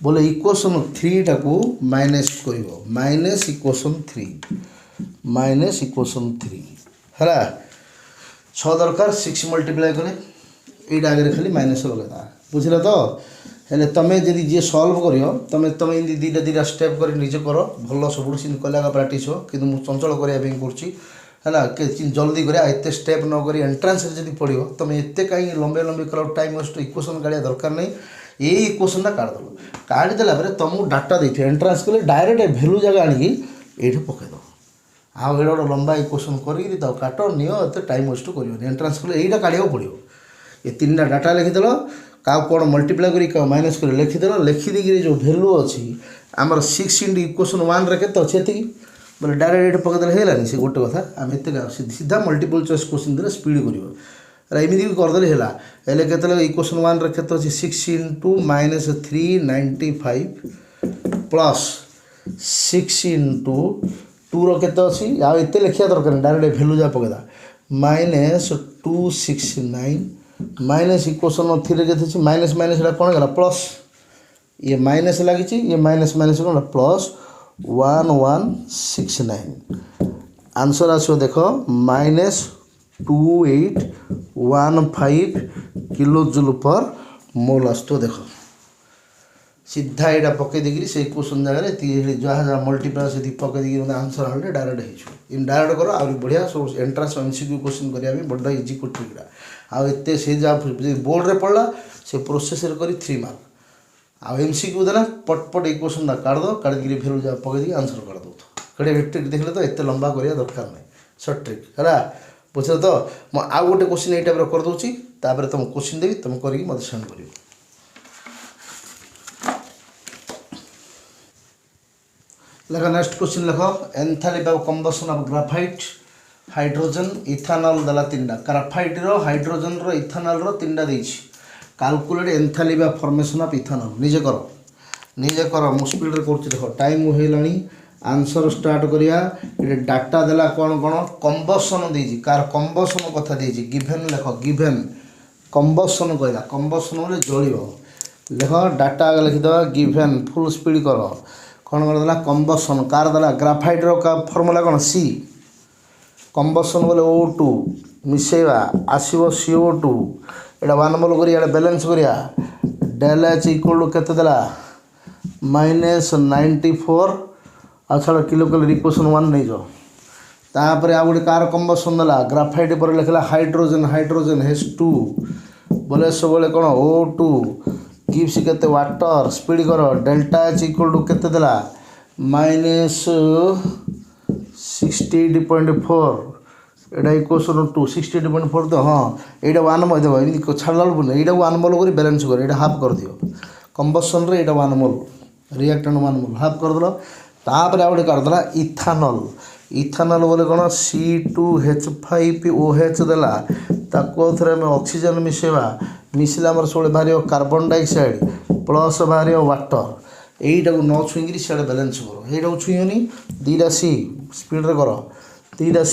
बोले इक्वेशन 3 टाकू माइनस कर माइनस इक्वेशन 3 है 6 दरकार 6 मल्टीप्लाई कले ये आगे खाली माइनस लगे बुझल तो हेले तुम जदि जी सल्व कर तुम तुम दुईटा दुईटा स्टेप कर निजे कर भल सब कला प्राक्ट हो कि मुझे चंचल करने पड़े जल्दी कर एत स्टेप न कर एंट्रांस जब पढ़ो तुम एत कहीं लंबे लंबे कर टाइम वेस्ट इक्वेशन काढ़ा दरकार नहीं ये इक्वेशन काढ़ीदेल काढ़ीदेला तुमको डाटा देते एंट्रांस कले डायरेक्ट भैल्यू जगह आनिकी ये पकईद आउ ये गोटे लंबा इक्वेशन कर काट नित टाइम वेस्ट कर एंट्रांस कले यहीटा काढ़ा पड़ो ये 3टा डाटा लिखिदेल क्या कौन मल्टीप्लाई कर माइनस कर लिखिदेल लिखिदी जो भैल्यू अच्छी आमर 6 इंटू इक्वेशन 1 रे केते अच्छे एति बोले डायरेक्ट ये पकईदेले हेलानी से गोटे कथा आम एत सीधा मल्टीपल चॉइस क्वेश्चन देले स्पीड कर एमती भी करदे हेल्ले के इक्वेशन 1 रे केते अच्छी 6 इंटू माइनस 395 प्लस 6 इंटू 2 रो केते अच्छी आ एत लिखा दरकार डायरेक्ट भैल्यू जा पकईदा माइनस 269 माइनस इक्वेशन 3 के माइनस माइनस कौन गला प्लस ये माइनस लगी ये माइनस माइनस कौन प्लस 1169 आंसर आसो देख माइनस 2815 किलो जूल पर मोल आसो देख सीधा यहाँ पकई देकर से इक्वेशन जगह जहाँ जहाँ मल्टीप्लाई से पकई देकर आंसर आने डायरेक्ट हो डायरेक्ट कर आ बढ़िया सब एंट्रांस MCQ क्वेश्चन करने बड़ा इजी ट्रिकटा आते से बोर्ड रे पड़ा से प्रोसेस कर 3 मार्क आ MCQ देना पटपट इक्वेशन काढ़द काढ़ी भैल्यू जहाँ पकई आंसर कर दो कड़े ट्रिक देखले तो एत लंबा करा दरकार नहीं सर्ट ट्रिक है बुझ तो मुझे आउ गोटे क्वेश्चन ये टाइप करदे तुम क्वेश्चन देवी तुम करके मत सेंड कर लेख नेक्स्ट क्वेश्चन लेख enthalpy of combustion of graphite hydrogen ethanol देला 3टा ग्राफाइट रो हाइड्रोजन रो इथानॉल रो 3टा देछि calculate enthalpy of formation of ethanol निजे कर मु स्पीड रे करछि देखो टाइम होइलानी आंसर स्टार्ट करिया ये डाटा देला कौन कौन कंबशन देछि कार कंबशन कथा देछि गिवन लेख गिवन कंबशन कहला कंबशन बोले जलिबो लेख डाटा आगे लिखिदबा गिवन फुल स्पीड कर कौन कर देला कंबशन कार देला ग्राफाइट रो का फॉर्मूला कौन C कंबशन बोले O2 मिसेवा आसीबो CO2 एटा 1 मोल करिया बैलेंस करिया डेल H इक्वल टू केते देला -94 आ छाड़ किलो कैलोरी इक्वेशन 1 नहीं जो तापर आ गोटे कार कंबशन देला ग्राफाइट पर लिखला हाइड्रोजन हाइड्रोजन H2 बोले सब बोले कौन O2 गिव्स केते वाटर स्पीड कर डेल्टा H इक्वल टू केते देला -68.4 एटा इक्वेशन 2 68.4 तो हाँ यहाँ 1 मोल देव छाड़ा यहाँ 1 मोल कर बैलेंस कर हाफ कर दियो कंबसन रे एटा 1 मोल रिएक्टेंट 1 मोल हाफ करदेल तापर आउटे करदेला इथानल इथानल बोले कौन C2H5OH देला ताको थरे में ऑक्सीजन मिसेबा मिसले आमर सब बाहर कार्बन डाइऑक्साइड प्लस बाहर वाटर यहीटा को न छुईकरी सियाड़े बैलेंस कर यहीटा को छुईनी दीटा सी स्पीड रे कर दीटा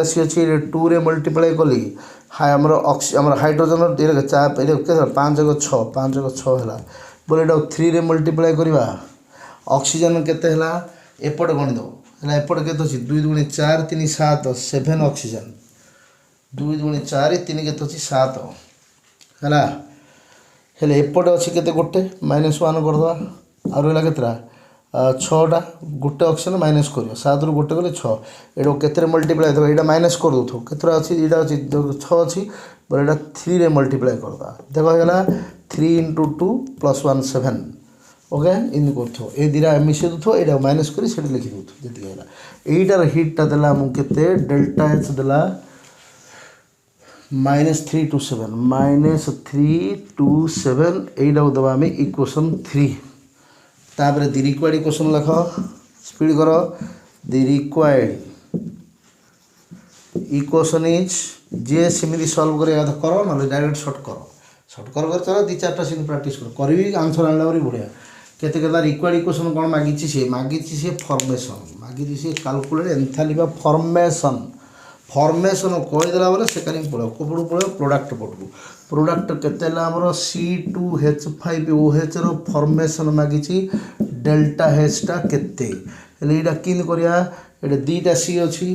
सी अच्छी 2 रे मल्टीप्लाई कली आमर हाइड्रोजन चाप 5 × 6 5 × 6 है बोले ये 3 रे मल्टीप्लाई करवा ऑक्सीजन केते है एपट गणिद है एपट के 2 × 4 3 7 7 ऑक्सीजन 2 × 4 3 के 7 है हेले एपटे अच्छी के गोटे -1 करदे आ रहा केतरा 6टा गोटे ऑक्सीजन माइनस कर 7 ରୁ गोटे गले 6 ये केते मल्टीप्लाई हो यहाँ माइनस कर दो केतरा अच्छी यहाँ अच्छी 6 अच्छी बोले यहाँ 3 रे मल्टीप्लाई करदा देख होगा 3 × 2 + 1 7 ओके इन कर ये दीटा मिसे दो ये माइनस कर लिखि दो जी यहीटार हिट्टा देला आमको के डेल्टा H देला -327 यहीटा दबा आम इक्वेशन 3 तापर दि रिक्वायर्ड इक्वेशन लिख स्पीड कर दि रिक्वायर्ड इक्वेशन इज जे सेमती सल्व कर ना डायरेक्ट सर्ट कर चलो 2-4टा सीन प्राक्ट कर आंसर आना बढ़िया केते रिक्वायर्ड इक्वेशन कौन मागी सी फॉर्मेशन मागी सी कैलकुलेट एंथैल्पी ऑफ फॉर्मेशन कहीदेला बोले से कहीं पड़ो कपड़ पड़ो प्रोडक्ट पटू प्रोडक्ट केते C2H5OH रो फॉर्मेशन मागी डेल्टा H टा केते एटा किन करिया एटा दीटा C अछि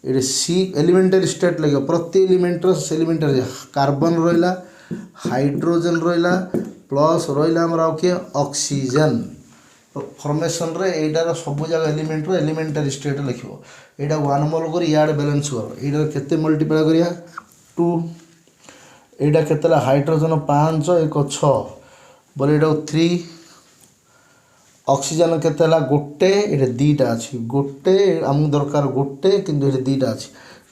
ये सी एलिमेंटरी स्टेट लगे प्रति एलिमेंटरी कार्बन रहा हाइड्रोजन रहा प्लस रहा आमर किए ऑक्सीजन फॉर्मेशन रे एटार सब जगह एलिमेंटरी स्टेट लिख यहाँ 1 मोल कर इे बैलेंस कर यहाँ केते मल्टीप्लाई करिया 2 यहाँ केतला हाइड्रोजन 5 1 6 बोले यहाँ 3 ऑक्सीजन केतला गोटे ये दीटा अच्छी गोटे आमको दरकार गोटे किंतु ये दीटा अच्छी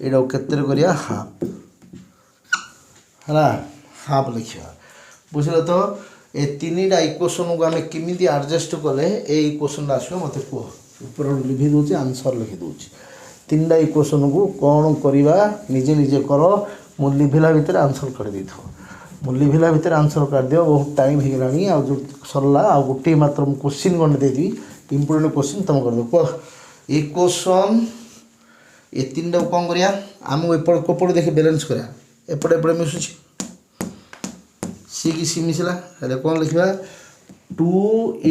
यहाँ केते करिया हाफ है हाफ लिखा बुझल तो ये 3टा इक्वेशन को आम केमी एडजस्ट कले ये इक्वेशन आसो मत कह ऊपर लिखी दूसरी आंसर लिखि दूसरी 3टा इक्वेशन को कौन करवा निजे निजे कर मु लिभिला भितर आंसर कर दे मु लिभिला भितर आंसर कर दियो बहुत टाइम हो गला जो सरला आ गोटे मात्र क्वेश्चन गण देवी इंपोर्टेंट क्वेश्चन तुम कर दो कह इक्वेशन ये 3टा कौन करिया आम एपट कपड़ देखि बैलेंस करा एपटे एपटे मिसुची सी की सी मिसला कौन लिखा 2 ×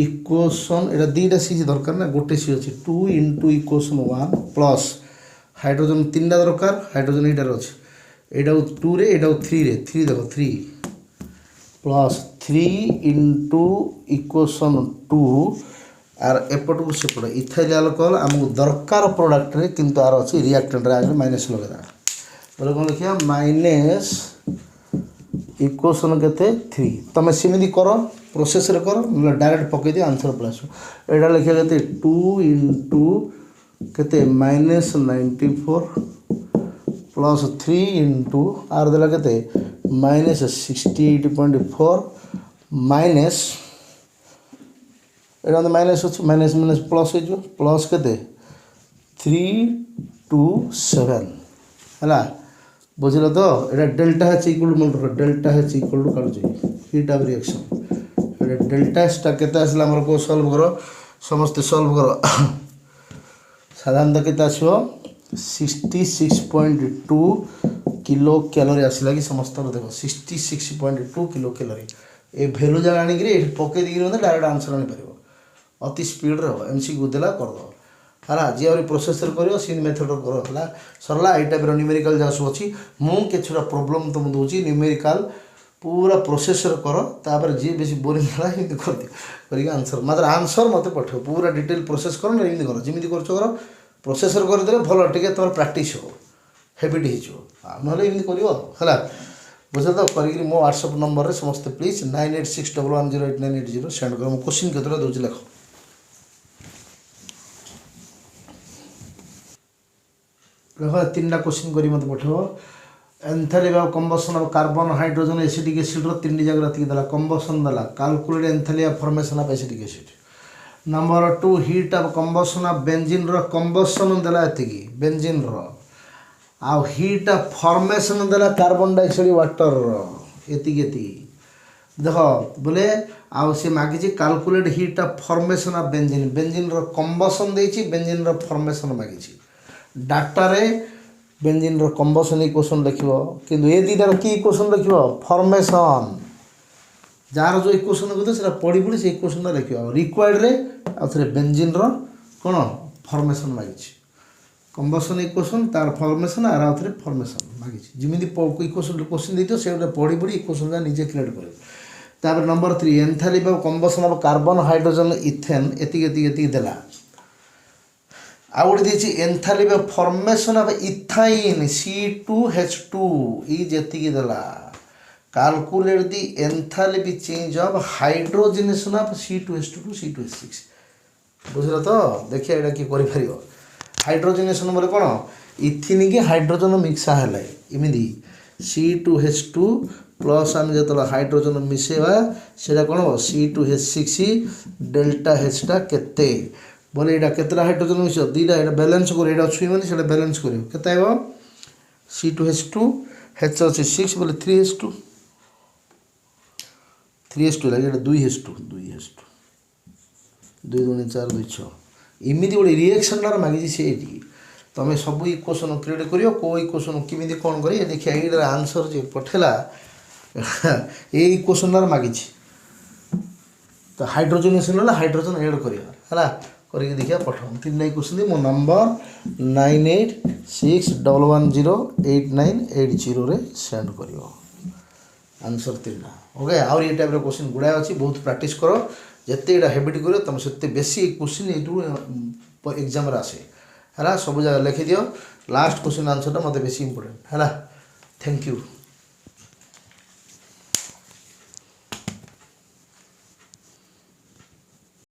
इक्वेशन यहाँ 2टा सी दरकार ना गोटे सी अच्छी 2 × इक्वेशन 1 प्लस हाइड्रोजन 3टा दरकार हाइड्रोजन यहाँ अच्छे यहाँ 2 रे यहाँ 3 रे 3 देख 3 प्लस 3 × इक्वेशन 2 आर एपट को सेपट इथाइल अल्कोहल आमको दरकार प्रोडक्ट रे किंतु आर अच्छी रिएक्टेंट आगे माइनस लगे बोले कौन लिखा माइनस इक्वेशन के 3 तुम सेमती कर प्रोसेस रे कर डायरेक्ट पकई दिए आंसर प्लस यहाँ लिखा के 2 × के -94 प्लस 3 × आर देला के -68.4 माइनस यहाँ माइनस अच्छे माइनस माइनस प्लस हो प्लस के 327 है बुझल तो ये डेल्टा H इक्वल मन रख डेल्टा H इक्वल टू काढुची हीट ऑफ रिएक्शन ये डेल्टा H टा केते आसला हमर को सॉल्व करो समस्त सॉल्व करो साधारणतः केते आसीबो 66.2 किलो कैलोरी आसला कि समस्त देखो 66.2 किलो कैलोरी ए वैल्यू जान आनी कि पके दी डायरेक्ट आंसर आनी पारिबो अति स्पीड रे एमसीक्यू देला कर दो है जी आगे प्रोसेसर कर सीन मेथड कर सरला ये टाइप न्यूमेरिकल जहाँ सब अच्छी मुझे किछुटा प्रोब्लेम तुम दूसरी न्यूमेरिकल पूरा प्रोसेसर कर तापर जी बेसी बोरिंग है कर दियो आंसर मात्र आंसर मत पठाओ पूरा डिटेल प्रोसेस कर ना कर जमी कर प्रोसेसर करदे भल टे तुम प्राक्ट हो हेबिट हो ना कर बुझे तो कर मो व्हाट्सएप नंबर में समस्त प्लीज 9861108980 सेंड कर क्वेश्चन केतटा दूसरी लिख देखो 3टा क्वेश्चन करी मत पठाओ enthalpy of combustion of carbon hydrogen acidic acid रो 3 जगह रति देला कंबशन देला calculate enthalpy of formation of acidic acid. Number 2 heat of combustion of benzene रो कंबशन देला एति बेंजीन रो आ हीट ऑफ फॉर्मेशन देला कार्बन डाइऑक्साइड वाटर रो एति देख बोले आउ से मागिची calculate heat of formation of benzene benzene रो कंबशन देछि बेंजीन रो फॉर्मेशन मागिची डाटा रे बेंजीन रो कंबशन इक्वेशन लिखिबो किंतु ए दीदार की इक्वेशन लिखिबो फॉर्मेशन जार जो इक्वेशन को सेटा पढ़ी पढ़ी से इक्वेशन लिखिबो रिक्वायर्ड रे आ थरे बेंजीन रो कोन फॉर्मेशन मागिची कंबशन इक्वेशन तार फॉर्मेशन आर आउथरे फॉर्मेशन मागिची जिमिति इक्वेशन क्वेश्चन देतो सेटा पढ़ी पढ़ी इक्वेशन जा निजे क्रिएट करे। तापर number 3 enthalpy of combustion of carbon hydrogen ethane एति देला आ गोटे देछि enthalpy of formation of ethyne C2H2 ई जेति देला calculate the enthalpy change of hydrogenation of C2H2 to C2H6 बुझला तो देखिए एटा की करि परिबो हाइड्रोजनेशन बोले कोन इथिन के हाइड्रोजन मिक्सा हलै इमिदी C2H2 प्लस आम जो हाइड्रोजन मिसेवा सेटा कोन C2H6 डेल्टा H टा केते बोले यहाँ केतटा हाइड्रोजन मिस दीटा यहाँ बैलेंस कर यहाँ छुईबनी से बैलेंस कर C2H2 H अच्छे 6 बोले 3H2 लगे 2H2 2 दूनी 4 2 6 इमिदी गोटे रिएक्शन मागिजी से तुम सब इक्वेशन क्रिएट कर को इक्वेशन केमी कौन कर देखिए ये आंसर जो पठेला ये इक्वेशन मागिजी तो हाइड्रोजनेशन हाइड्रोजन एड करा करके देखिए पठाओ 3 क्वेश्चन मो नंबर 9861108980 रे सेंड करियो आंसर 3 ओके और ये टाइप क्वेश्चन गुड़ा अच्छी बहुत प्रैक्टिस करो जिते हैबिट करो तुम से बेसी क्वेश्चन ये एग्जाम आसे है सब जगह लिखि दियो लास्ट क्वेश्चन आंसर मत बेसी इंपोर्टेंट है थैंक यू।